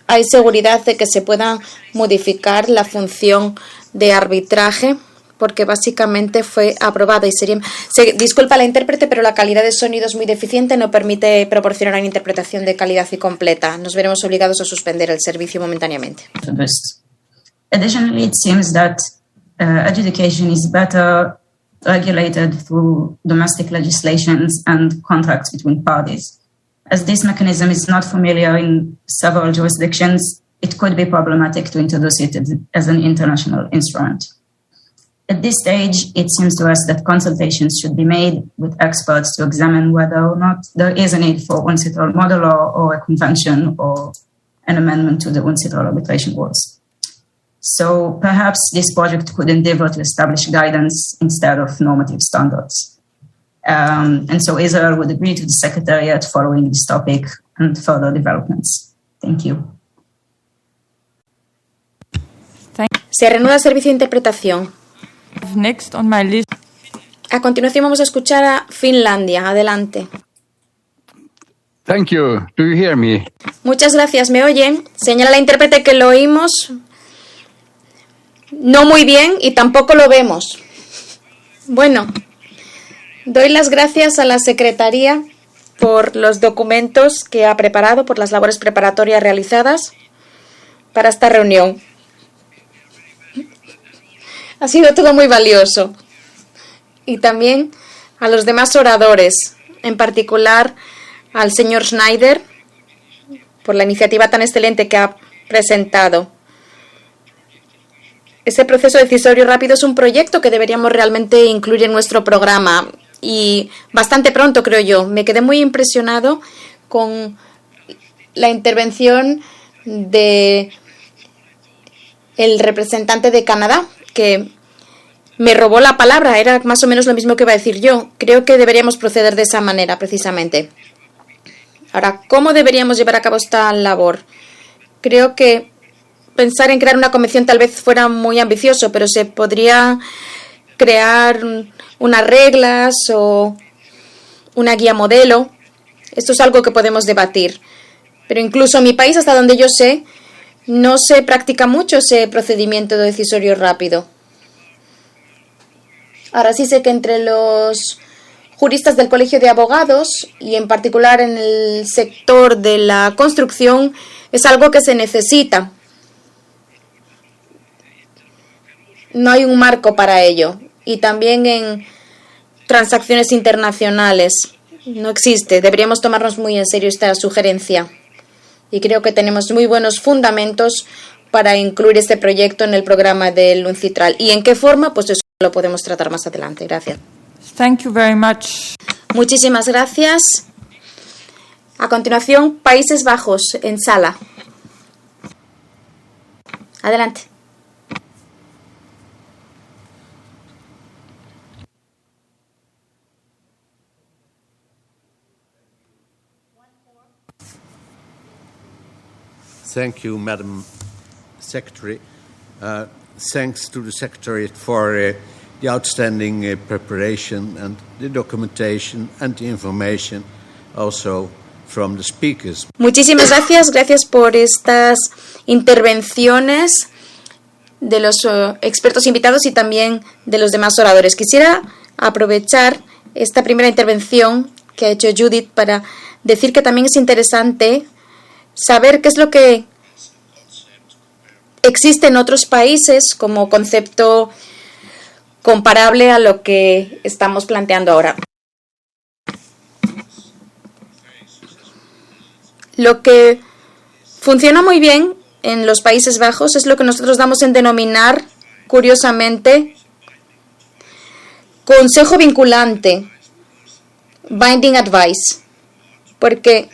hay seguridad de que se pueda modificar la función de arbitraje, porque básicamente fue aprobada y disculpa la intérprete, pero la calidad de sonido es muy deficiente, no permite proporcionar una interpretación de calidad y completa. Nos veremos obligados a suspender el servicio momentáneamente. Additionally, it seems that adjudication is better regulated through domestic legislations and contracts between parties. As this mechanism is not familiar in several jurisdictions, it could be problematic to introduce it as an international instrument. At this stage, it seems to us that consultations should be made with experts to examine whether or not there is a need for UNCITRAL model law or a convention or an amendment to the UNCITRAL arbitration rules. So perhaps this project could endeavor to establish guidance instead of normative standards. And so Israel would agree to the Secretariat following this topic and further developments. Thank you. Se reanuda el servicio de interpretación. Next on my list. A continuación vamos a escuchar a Finlandia. Adelante. Thank you. Do you hear me? Muchas gracias, ¿me oyen? Señala la intérprete que lo oímos no muy bien y tampoco lo vemos. Bueno, doy las gracias a la Secretaría por los documentos que ha preparado, por las labores preparatorias realizadas para esta reunión. Ha sido todo muy valioso. Y también a los demás oradores, en particular al señor Schneider, por la iniciativa tan excelente que ha presentado. Ese proceso decisorio rápido es un proyecto que deberíamos realmente incluir en nuestro programa y bastante pronto, creo yo. Me quedé muy impresionado con la intervención de el representante de Canadá, que me robó la palabra. Era más o menos lo mismo que iba a decir yo. Creo que deberíamos proceder de esa manera, precisamente. Ahora, ¿cómo deberíamos llevar a cabo esta labor? Creo que pensar en crear una convención tal vez fuera muy ambicioso, pero se podría crear unas reglas o una guía modelo. Esto es algo que podemos debatir. Pero incluso en mi país, hasta donde yo sé, no se practica mucho ese procedimiento decisorio rápido. Ahora sí sé que entre los juristas del Colegio de Abogados y en particular en el sector de la construcción es algo que se necesita. No hay un marco para ello. Y también en transacciones internacionales no existe. Deberíamos tomarnos muy en serio esta sugerencia. Y creo que tenemos muy buenos fundamentos para incluir este proyecto en el programa del UNCITRAL. ¿Y en qué forma? Pues eso lo podemos tratar más adelante. Gracias. Thank you very much. Muchísimas gracias. A continuación, Países Bajos, en sala. Adelante. Thank you, Madam Secretary. Thanks to the Secretariat for the outstanding preparation and the documentation and the information also from the speakers. Muchísimas gracias. Gracias por estas intervenciones de los expertos invitados y también de los demás oradores. Quisiera aprovechar esta primera intervención que ha hecho Judith para decir que también es interesante saber qué es lo que existe en otros países como concepto comparable a lo que estamos planteando ahora. Lo que funciona muy bien en los Países Bajos es lo que nosotros damos en denominar, curiosamente, consejo vinculante, binding advice, porque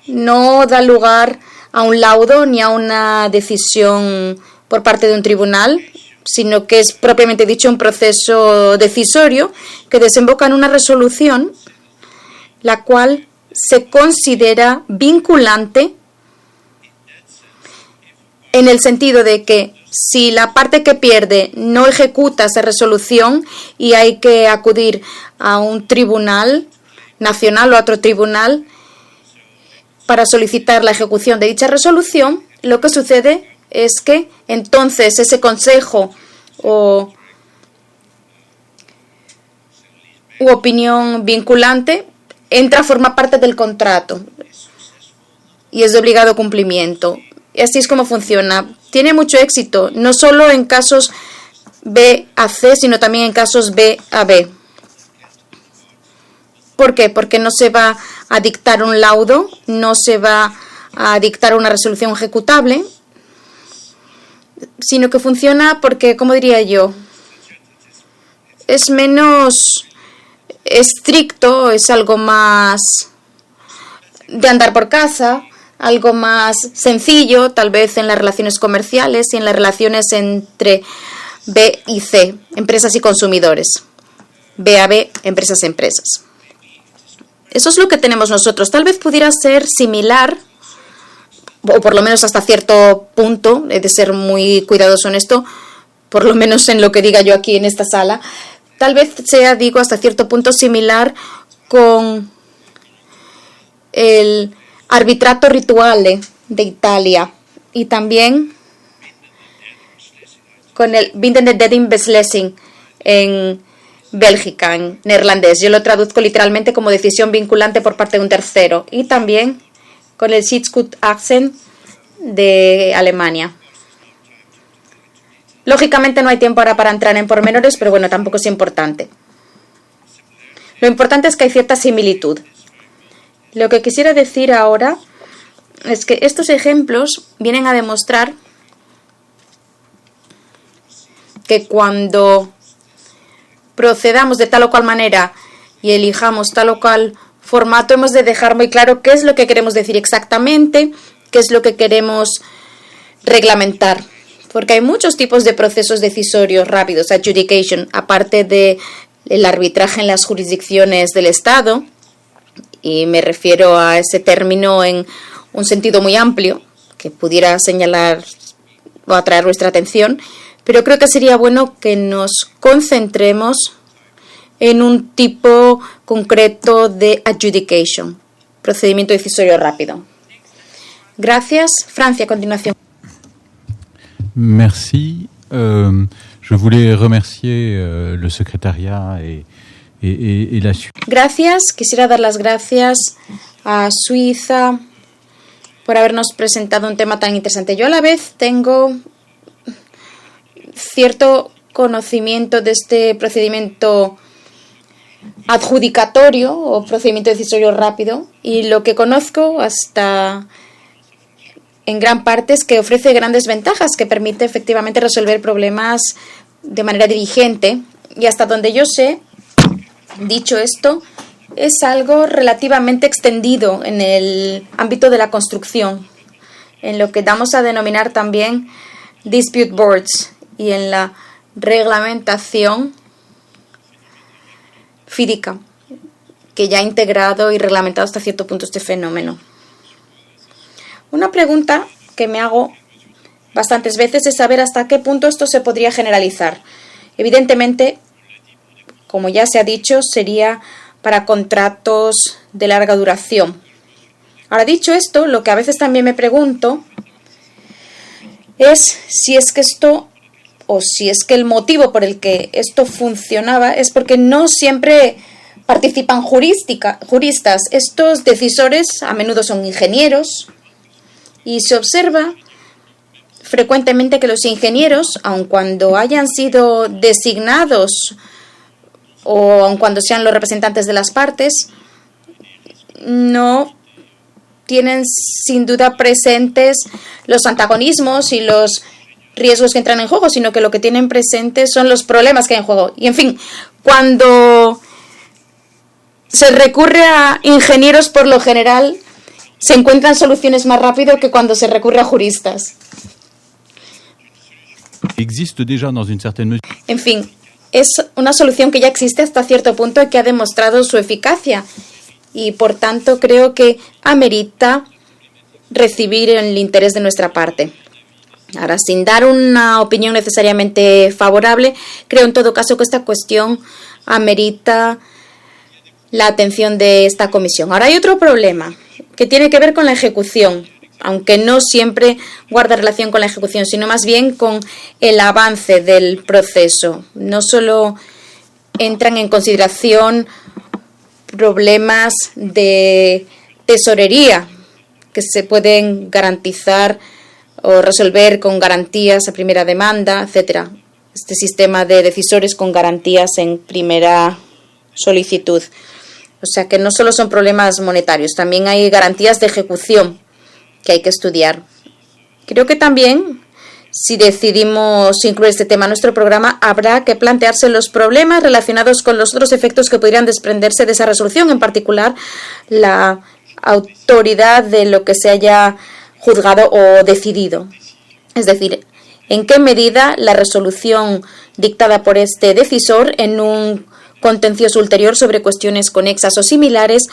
no da lugar a un laudo ni a una decisión por parte de un tribunal, sino que es propiamente dicho un proceso decisorio que desemboca en una resolución la cual se considera vinculante en el sentido de que si la parte que pierde no ejecuta esa resolución y hay que acudir a un tribunal nacional o a otro tribunal para solicitar la ejecución de dicha resolución, lo que sucede es que entonces ese consejo u opinión vinculante entra a formar parte del contrato y es de obligado cumplimiento. Y así es como funciona. Tiene mucho éxito, no solo en casos B a C, sino también en casos B a B. ¿Por qué? Porque no se va a dictar un laudo, no se va a dictar una resolución ejecutable, sino que funciona porque, ¿cómo diría yo? Es menos estricto, es algo más de andar por casa, algo más sencillo, tal vez en las relaciones comerciales y en las relaciones entre B y C, empresas y consumidores. B a B, empresas a empresas. Eso es lo que tenemos nosotros. Tal vez pudiera ser similar, o por lo menos hasta cierto punto, he de ser muy cuidadoso en esto, por lo menos en lo que diga yo aquí en esta sala, tal vez sea, digo, hasta cierto punto similar con el Arbitrato Rituale de Italia y también con el Bindende Beslissing en Bélgica, en neerlandés. Yo lo traduzco literalmente como decisión vinculante por parte de un tercero. Y también con el Schiedsgutachten de Alemania. Lógicamente no hay tiempo ahora para entrar en pormenores, pero bueno, tampoco es importante. Lo importante es que hay cierta similitud. Lo que quisiera decir ahora es que estos ejemplos vienen a demostrar que cuando procedamos de tal o cual manera y elijamos tal o cual formato, hemos de dejar muy claro qué es lo que queremos decir exactamente, qué es lo que queremos reglamentar. Porque hay muchos tipos de procesos decisorios rápidos, adjudication, aparte del arbitraje en las jurisdicciones del Estado, y me refiero a ese término en un sentido muy amplio, que pudiera señalar o atraer nuestra atención, pero creo que sería bueno que nos concentremos en un tipo concreto de adjudication, procedimiento decisorio rápido. Gracias. Francia, a continuación. Merci. Je voulais remercier le secrétariat et la Suisse. Gracias. Quisiera dar las gracias a Suiza por habernos presentado un tema tan interesante. Yo a la vez tengo cierto conocimiento de este procedimiento adjudicatorio o procedimiento decisorio rápido, y lo que conozco hasta en gran parte es que ofrece grandes ventajas, que permite efectivamente resolver problemas de manera diligente, y hasta donde yo sé, dicho esto, es algo relativamente extendido en el ámbito de la construcción, en lo que damos a denominar también dispute boards y en la reglamentación fídica, que ya ha integrado y reglamentado hasta cierto punto este fenómeno. Una pregunta que me hago bastantes veces es saber hasta qué punto esto se podría generalizar. Evidentemente, como ya se ha dicho, sería para contratos de larga duración. Ahora, dicho esto, lo que a veces también me pregunto es si es que esto, o si es que el motivo por el que esto funcionaba es porque no siempre participan juristas. Estos decisores a menudo son ingenieros, y se observa frecuentemente que los ingenieros, aun cuando hayan sido designados o aun cuando sean los representantes de las partes, no tienen sin duda presentes los antagonismos y los riesgos que entran en juego, sino que lo que tienen presentes son los problemas que hay en juego. Y en fin, cuando se recurre a ingenieros, por lo general se encuentran soluciones más rápido que cuando se recurre a juristas. En fin, es una solución que ya existe hasta cierto punto y que ha demostrado su eficacia, y por tanto creo que amerita recibir el interés de nuestra parte. Ahora, sin dar una opinión necesariamente favorable, creo en todo caso que esta cuestión amerita la atención de esta comisión. Ahora, hay otro problema que tiene que ver con la ejecución, aunque no siempre guarda relación con la ejecución, sino más bien con el avance del proceso. No solo entran en consideración problemas de tesorería que se pueden garantizar o resolver con garantías a primera demanda, etcétera. Este sistema de decisores con garantías en primera solicitud. O sea que no solo son problemas monetarios, también hay garantías de ejecución que hay que estudiar. Creo que también, si decidimos incluir este tema en nuestro programa, habrá que plantearse los problemas relacionados con los otros efectos que podrían desprenderse de esa resolución, en particular la autoridad de lo que se haya juzgado o decidido. Es decir, en qué medida la resolución dictada por este decisor en un contencioso ulterior sobre cuestiones conexas o similares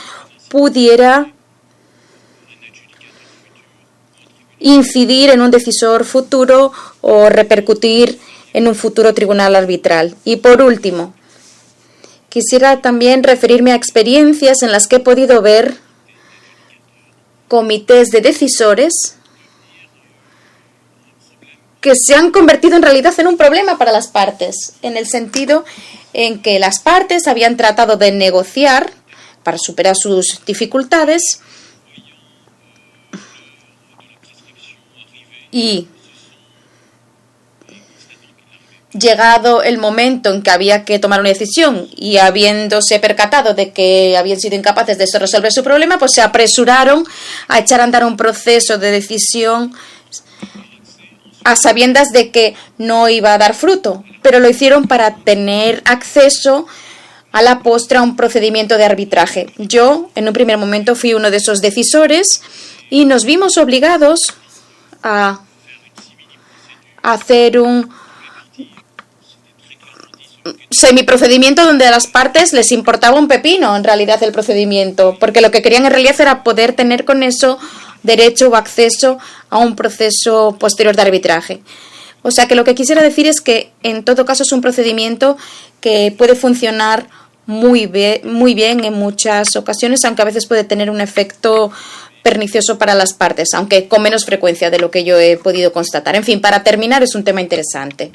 pudiera incidir en un decisor futuro o repercutir en un futuro tribunal arbitral. Y por último, quisiera también referirme a experiencias en las que he podido ver comités de decisores que se han convertido en realidad en un problema para las partes, en el sentido en que las partes habían tratado de negociar para superar sus dificultades y llegado el momento en que había que tomar una decisión y habiéndose percatado de que habían sido incapaces de resolver su problema, pues se apresuraron a echar a andar un proceso de decisión a sabiendas de que no iba a dar fruto, pero lo hicieron para tener acceso a la postre a un procedimiento de arbitraje. Yo, en un primer momento, fui uno de esos decisores y nos vimos obligados a hacer un semiprocedimiento donde a las partes les importaba un pepino en realidad el procedimiento, porque lo que querían en realidad era poder tener con eso derecho o acceso a un proceso posterior de arbitraje. O sea que lo que quisiera decir es que en todo caso es un procedimiento que puede funcionar muy bien en muchas ocasiones, aunque a veces puede tener un efecto pernicioso para las partes, aunque con menos frecuencia de lo que yo he podido constatar. En fin, para terminar, es un tema interesante.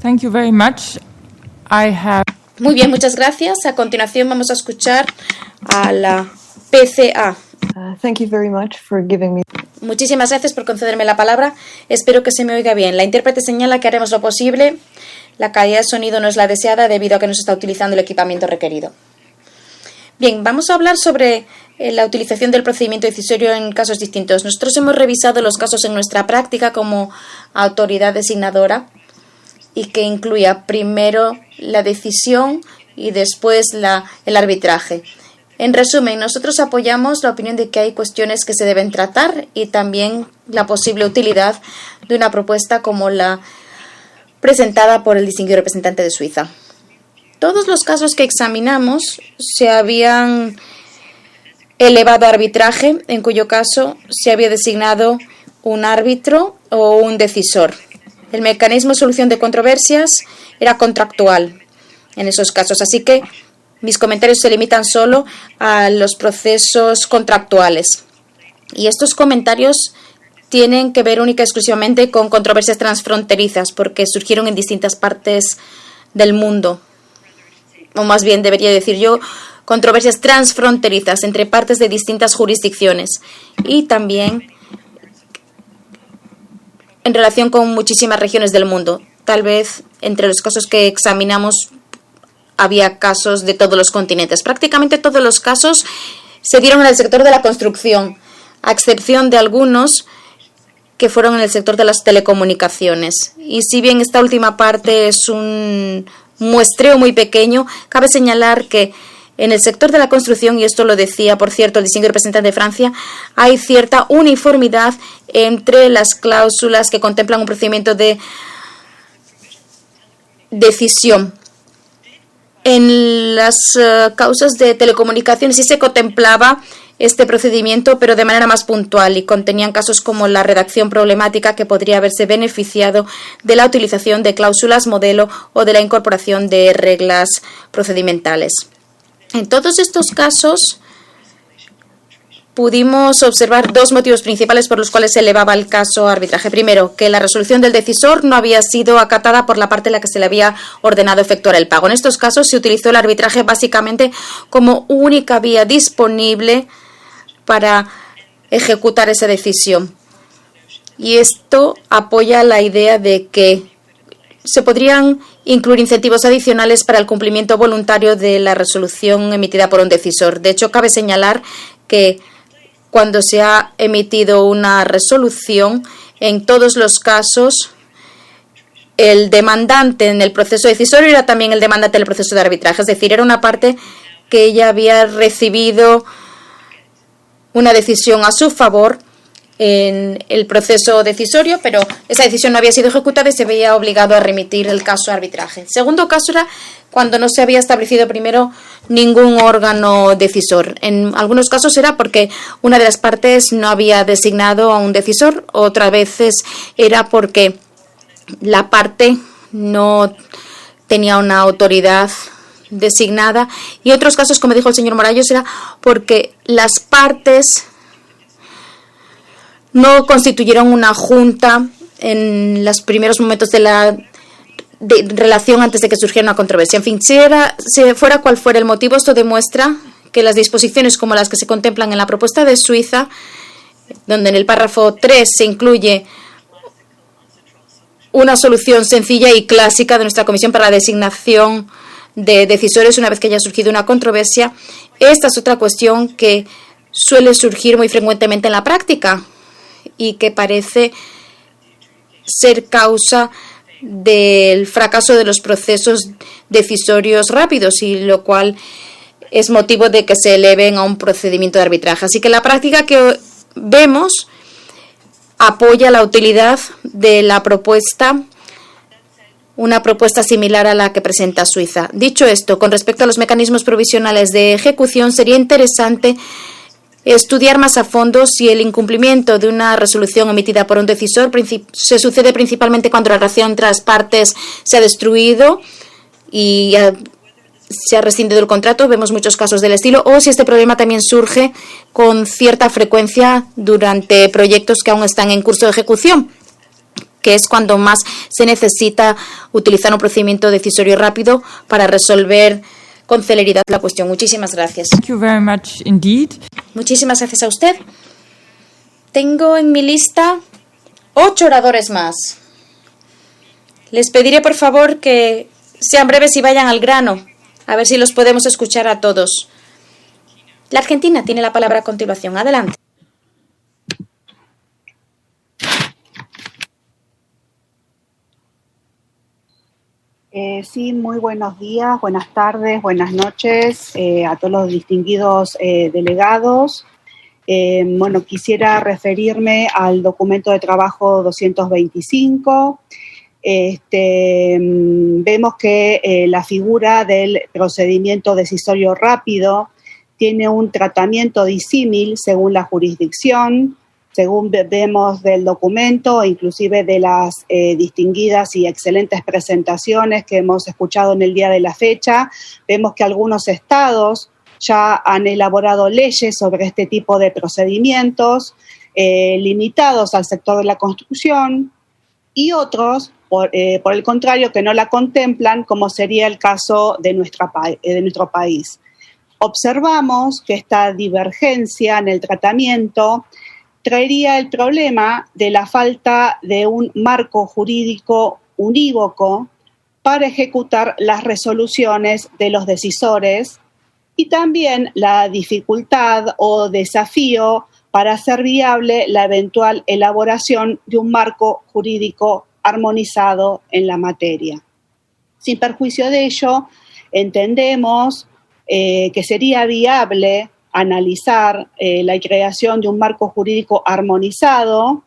Thank you very much. Muy bien, muchas gracias. A continuación vamos a escuchar a la PCA. Thank you very much for giving me. Muchísimas gracias por concederme la palabra. Espero que se me oiga bien. La intérprete señala que haremos lo posible. La calidad de sonido no es la deseada debido a que no se está utilizando el equipamiento requerido. Bien, vamos a hablar sobre la utilización del procedimiento decisorio en casos distintos. Nosotros hemos revisado los casos en nuestra práctica como autoridad designadora y que incluía primero la decisión y después el arbitraje. En resumen, nosotros apoyamos la opinión de que hay cuestiones que se deben tratar y también la posible utilidad de una propuesta como la presentada por el distinguido representante de Suiza. Todos los casos que examinamos se habían elevado a arbitraje, en cuyo caso se había designado un árbitro o un decisor. El mecanismo de solución de controversias era contractual en esos casos, así que mis comentarios se limitan solo a los procesos contractuales. Y estos comentarios tienen que ver única y exclusivamente con controversias transfronterizas, porque surgieron en distintas partes del mundo. O más bien, debería decir yo, controversias transfronterizas entre partes de distintas jurisdicciones. Y también en relación con muchísimas regiones del mundo. Tal vez entre los casos que examinamos había casos de todos los continentes. Prácticamente todos los casos se dieron en el sector de la construcción, a excepción de algunos que fueron en el sector de las telecomunicaciones. Y si bien esta última parte es un muestreo muy pequeño, cabe señalar que en el sector de la construcción, y esto lo decía, por cierto, el distinguido representante de Francia, hay cierta uniformidad entre las cláusulas que contemplan un procedimiento de decisión. En las causas de telecomunicaciones sí se contemplaba este procedimiento, pero de manera más puntual, y contenían casos como la redacción problemática que podría haberse beneficiado de la utilización de cláusulas modelo o de la incorporación de reglas procedimentales. En todos estos casos pudimos observar dos motivos principales por los cuales se elevaba el caso a arbitraje. Primero, que la resolución del decisor no había sido acatada por la parte en la que se le había ordenado efectuar el pago. En estos casos se utilizó el arbitraje básicamente como única vía disponible para ejecutar esa decisión. Y esto apoya la idea de que se podrían incluir incentivos adicionales para el cumplimiento voluntario de la resolución emitida por un decisor. De hecho, cabe señalar que cuando se ha emitido una resolución, en todos los casos, el demandante en el proceso decisorio era también el demandante en el proceso de arbitraje. Es decir, era una parte que ella había recibido una decisión a su favor en el proceso decisorio, pero esa decisión no había sido ejecutada y se veía obligado a remitir el caso a arbitraje. El segundo caso era cuando no se había establecido primero ningún órgano decisor. En algunos casos era porque una de las partes no había designado a un decisor, otras veces era porque la parte no tenía una autoridad designada, y otros casos, como dijo el señor Morales, era porque las partes no constituyeron una junta en los primeros momentos de la relación antes de que surgiera una controversia. En fin, si fuera cual fuera el motivo, esto demuestra que las disposiciones como las que se contemplan en la propuesta de Suiza, donde en el párrafo 3 se incluye una solución sencilla y clásica de nuestra Comisión para la designación de decisores una vez que haya surgido una controversia, esta es otra cuestión que suele surgir muy frecuentemente en la práctica y que parece ser causa del fracaso de los procesos decisorios rápidos, y lo cual es motivo de que se eleven a un procedimiento de arbitraje. Así que la práctica que vemos apoya la utilidad de la propuesta, una propuesta similar a la que presenta Suiza. Dicho esto, con respecto a los mecanismos provisionales de ejecución, sería interesante estudiar más a fondo si el incumplimiento de una resolución emitida por un decisor se sucede principalmente cuando la relación entre las partes se ha destruido y se ha rescindido el contrato. Vemos muchos casos del estilo. O si este problema también surge con cierta frecuencia durante proyectos que aún están en curso de ejecución, que es cuando más se necesita utilizar un procedimiento decisorio rápido para resolver con celeridad la cuestión. Muchísimas gracias. Thank you very much indeed. Muchísimas gracias a usted. Tengo en mi lista 8 oradores más. Les pediré por favor que sean breves y vayan al grano, a ver si los podemos escuchar a todos. La Argentina tiene la palabra a continuación. Adelante. Sí, muy buenos días, buenas tardes, buenas noches a todos los distinguidos delegados. Bueno, quisiera referirme al documento de trabajo 225. Vemos que la figura del procedimiento decisorio rápido tiene un tratamiento disímil según la jurisdicción. Según vemos del documento, inclusive de las distinguidas y excelentes presentaciones que hemos escuchado en el día de la fecha, vemos que algunos estados ya han elaborado leyes sobre este tipo de procedimientos limitados al sector de la construcción, y otros, por el contrario, que no la contemplan, como sería el caso de nuestro país. Observamos que esta divergencia en el tratamiento traería el problema de la falta de un marco jurídico unívoco para ejecutar las resoluciones de los decisores, y también la dificultad o desafío para hacer viable la eventual elaboración de un marco jurídico armonizado en la materia. Sin perjuicio de ello, entendemos que sería viable analizar la creación de un marco jurídico armonizado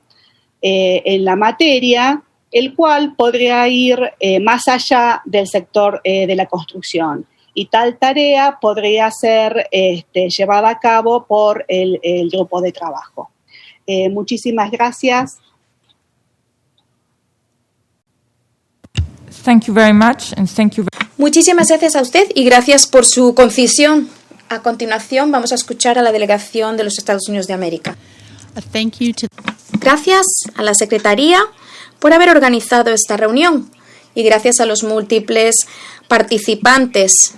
en la materia, el cual podría ir más allá del sector de la construcción. Y tal tarea podría ser llevada a cabo por el grupo de trabajo. Muchísimas gracias. Thank you very much and thank you. Muchísimas gracias a usted y gracias por su concisión. A continuación vamos a escuchar a la delegación de los Estados Unidos de América. Gracias a la Secretaría por haber organizado esta reunión y gracias a los múltiples participantes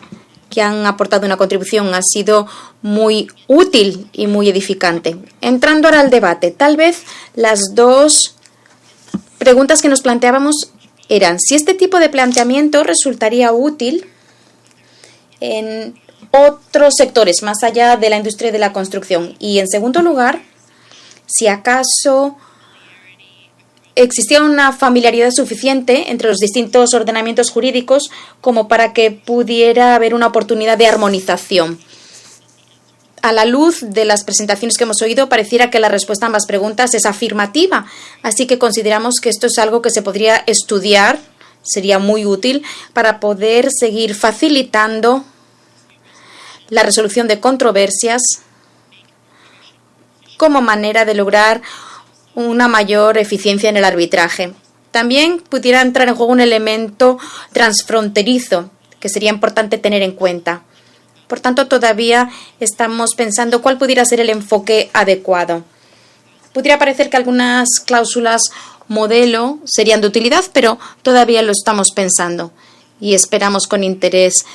que han aportado una contribución. Ha sido muy útil y muy edificante. Entrando ahora al debate, tal vez las dos preguntas que nos planteábamos eran si este tipo de planteamiento resultaría útil en otros sectores más allá de la industria de la construcción, y en segundo lugar, si acaso existía una familiaridad suficiente entre los distintos ordenamientos jurídicos como para que pudiera haber una oportunidad de armonización. A la luz de las presentaciones que hemos oído, pareciera que la respuesta a ambas preguntas es afirmativa, así que consideramos que esto es algo que se podría estudiar, sería muy útil para poder seguir facilitando la resolución de controversias como manera de lograr una mayor eficiencia en el arbitraje. También pudiera entrar en juego un elemento transfronterizo que sería importante tener en cuenta. Por tanto, todavía estamos pensando cuál pudiera ser el enfoque adecuado. Pudiera parecer que algunas cláusulas modelo serían de utilidad, pero todavía lo estamos pensando y esperamos con interés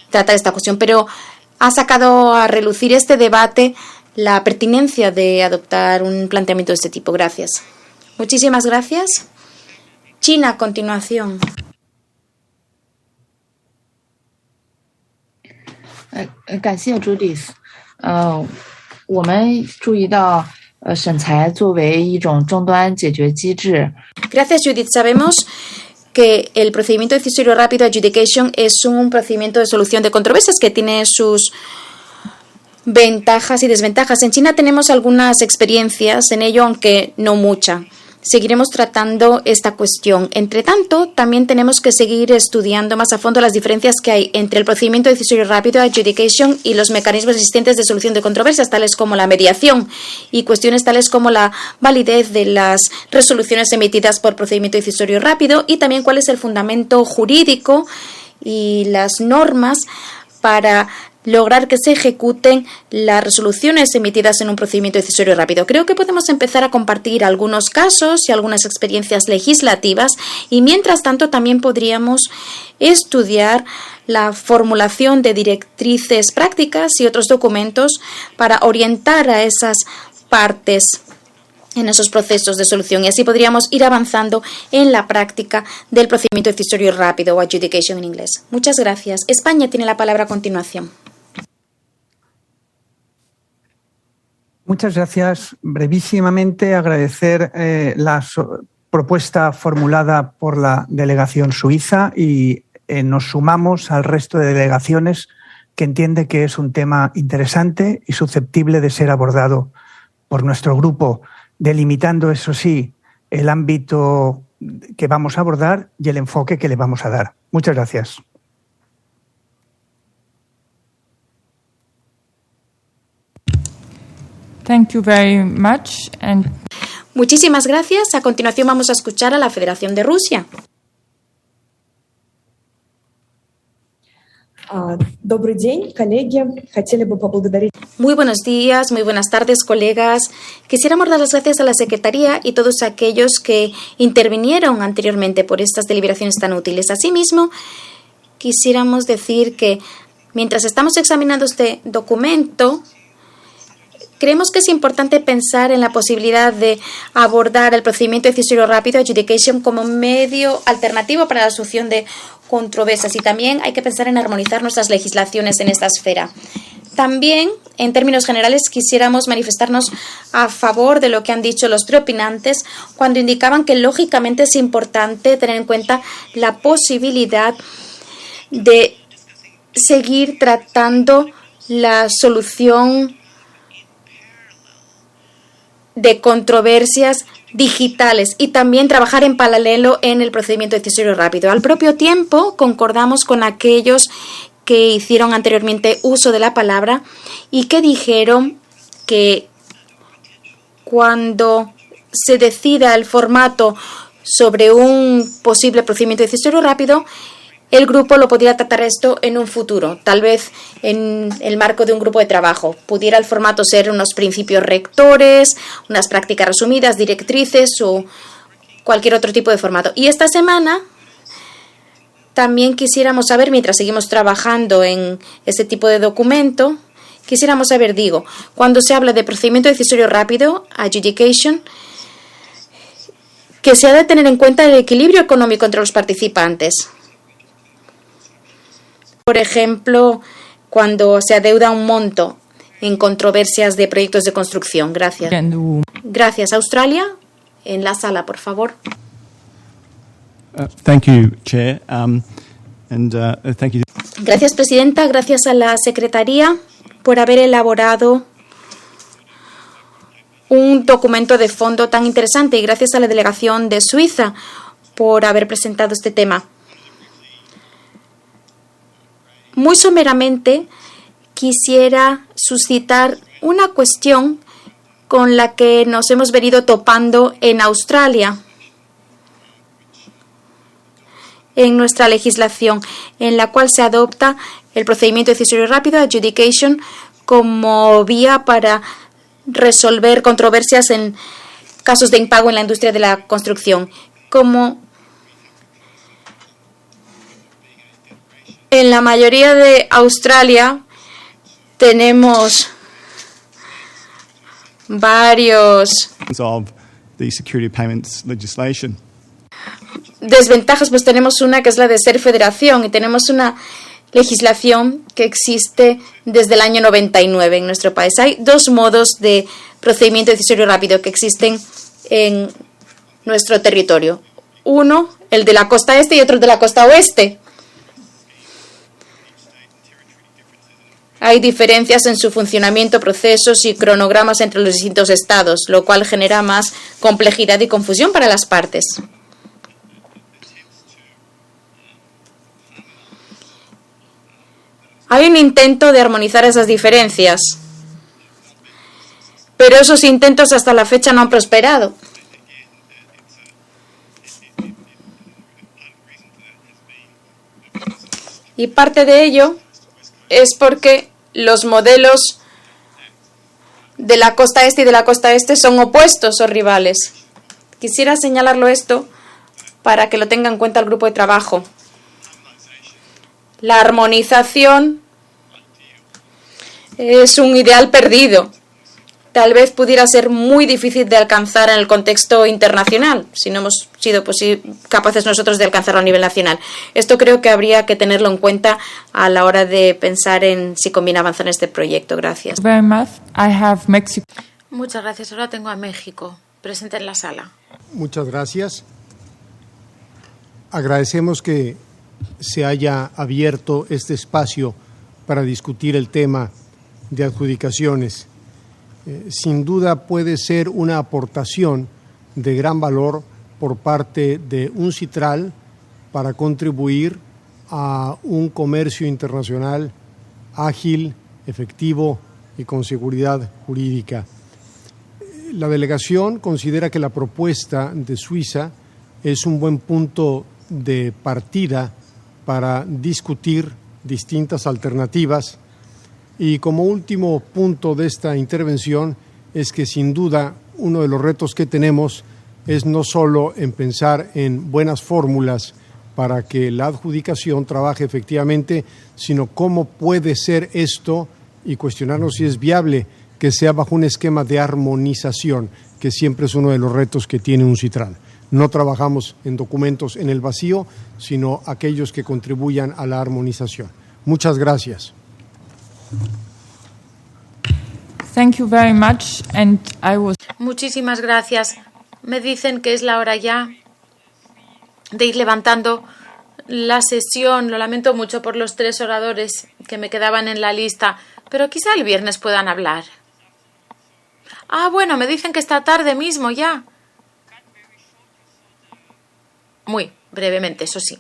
tratar esta cuestión. Pero ha sacado a relucir este debate la pertinencia de adoptar un planteamiento de este tipo. Gracias. Muchísimas gracias. China, a continuación. 感谢 Judith。我们注意到审裁作为一种终端解决机制。 Gracias, Judith. Sabemos que el procedimiento decisorio rápido adjudication es un procedimiento de solución de controversias que tiene sus ventajas y desventajas. En China tenemos algunas experiencias en ello, aunque no mucha. Seguiremos tratando esta cuestión. Entre tanto, también tenemos que seguir estudiando más a fondo las diferencias que hay entre el procedimiento decisorio rápido, adjudication, y los mecanismos existentes de solución de controversias, tales como la mediación, y cuestiones tales como la validez de las resoluciones emitidas por procedimiento decisorio rápido, y también cuál es el fundamento jurídico y las normas para lograr que se ejecuten las resoluciones emitidas en un procedimiento decisorio rápido. Creo que podemos empezar a compartir algunos casos y algunas experiencias legislativas, y mientras tanto también podríamos estudiar la formulación de directrices prácticas y otros documentos para orientar a esas partes en esos procesos de solución, y así podríamos ir avanzando en la práctica del procedimiento decisorio rápido o adjudication en inglés. Muchas gracias. España tiene la palabra a continuación. Muchas gracias. Brevísimamente agradecer la propuesta formulada por la delegación suiza y nos sumamos al resto de delegaciones que entiende que es un tema interesante y susceptible de ser abordado por nuestro grupo, delimitando, eso sí, el ámbito que vamos a abordar y el enfoque que le vamos a dar. Muchas gracias. Thank you very much. Muchísimas gracias. A continuación vamos a escuchar a la Federación de Rusia. Muy buenos días, muy buenas tardes, colegas. Quisiéramos dar las gracias a la Secretaría y todos aquellos que intervinieron anteriormente por estas deliberaciones tan útiles. Asimismo, quisiéramos decir que mientras estamos examinando este documento, creemos que es importante pensar en la posibilidad de abordar el procedimiento decisorio rápido, adjudication, como medio alternativo para la solución de controversias, y también hay que pensar en armonizar nuestras legislaciones en esta esfera. También, en términos generales, quisiéramos manifestarnos a favor de lo que han dicho los preopinantes cuando indicaban que lógicamente es importante tener en cuenta la posibilidad de seguir tratando la solución de controversias digitales y también trabajar en paralelo en el procedimiento decisorio rápido. Al propio tiempo, concordamos con aquellos que hicieron anteriormente uso de la palabra y que dijeron que cuando se decida el formato sobre un posible procedimiento decisorio rápido, el grupo lo podría tratar esto en un futuro, tal vez en el marco de un grupo de trabajo. Pudiera el formato ser unos principios rectores, unas prácticas resumidas, directrices o cualquier otro tipo de formato. Y esta semana también quisiéramos saber, mientras seguimos trabajando en este tipo de documento, quisiéramos saber, cuando se habla de procedimiento decisorio rápido, adjudication, que se ha de tener en cuenta el equilibrio económico entre los participantes. Por ejemplo, cuando se adeuda un monto en controversias de proyectos de construcción. Gracias. Gracias. Australia, en la sala, por favor. Thank you, Chair. Thank you. Gracias, Presidenta. Gracias a la Secretaría por haber elaborado un documento de fondo tan interesante, y gracias a la delegación de Suiza por haber presentado este tema. Muy someramente quisiera suscitar una cuestión con la que nos hemos venido topando en Australia. en nuestra legislación, en la cual se adopta el procedimiento decisorio rápido, adjudication, como vía para resolver controversias en casos de impago en la industria de la construcción. Como en la mayoría de Australia tenemos varios of the security payments legislation. desventajas, pues tenemos una que es la de ser federación y tenemos una legislación que existe desde el año 99 en nuestro país. Hay dos modos de procedimiento decisorio rápido que existen en nuestro territorio. Uno, el de la costa este, y otro el de la costa oeste. Hay diferencias en su funcionamiento, procesos y cronogramas entre los distintos estados, lo cual genera más complejidad y confusión para las partes. Hay un intento de armonizar esas diferencias, pero esos intentos hasta la fecha no han prosperado. Y parte de ello es porque los modelos de la costa este y de la costa este son opuestos o rivales. Quisiera señalarlo esto para que lo tenga en cuenta el grupo de trabajo. La armonización es un ideal perdido. Tal vez pudiera ser muy difícil de alcanzar en el contexto internacional, si no hemos sido capaces nosotros de alcanzarlo a nivel nacional. Esto creo que habría que tenerlo en cuenta a la hora de pensar en si conviene avanzar en este proyecto. Gracias. Very much. I have Mexico. Muchas gracias. Ahora tengo a México presente en la sala. Muchas gracias. Agradecemos que se haya abierto este espacio para discutir el tema de adjudicaciones. Sin duda puede ser una aportación de gran valor por parte de UNCITRAL para contribuir a un comercio internacional ágil, efectivo y con seguridad jurídica. La delegación considera que la propuesta de Suiza es un buen punto de partida para discutir distintas alternativas. Y como último punto de esta intervención es que sin duda uno de los retos que tenemos es no solo en pensar en buenas fórmulas para que la adjudicación trabaje efectivamente, sino cómo puede ser esto y cuestionarnos si es viable que sea bajo un esquema de armonización, que siempre es uno de los retos que tiene UNCITRAL. No trabajamos en documentos en el vacío, sino aquellos que contribuyan a la armonización. Muchas gracias. Thank you very much, and I was... Muchísimas gracias. Me dicen que es la hora ya de ir levantando la sesión. Lo lamento mucho por los 3 oradores que me quedaban en la lista, pero quizá el viernes puedan hablar. Ah, bueno, me dicen que esta tarde mismo ya. Muy brevemente, eso sí,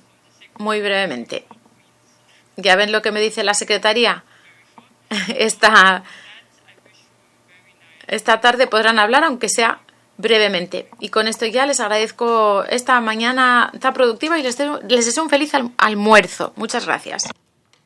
muy brevemente. ¿Ya ven lo que me dice la secretaría? Esta tarde podrán hablar, aunque sea brevemente. Y con esto ya les agradezco esta mañana tan productiva y les deseo un feliz almuerzo. Muchas gracias.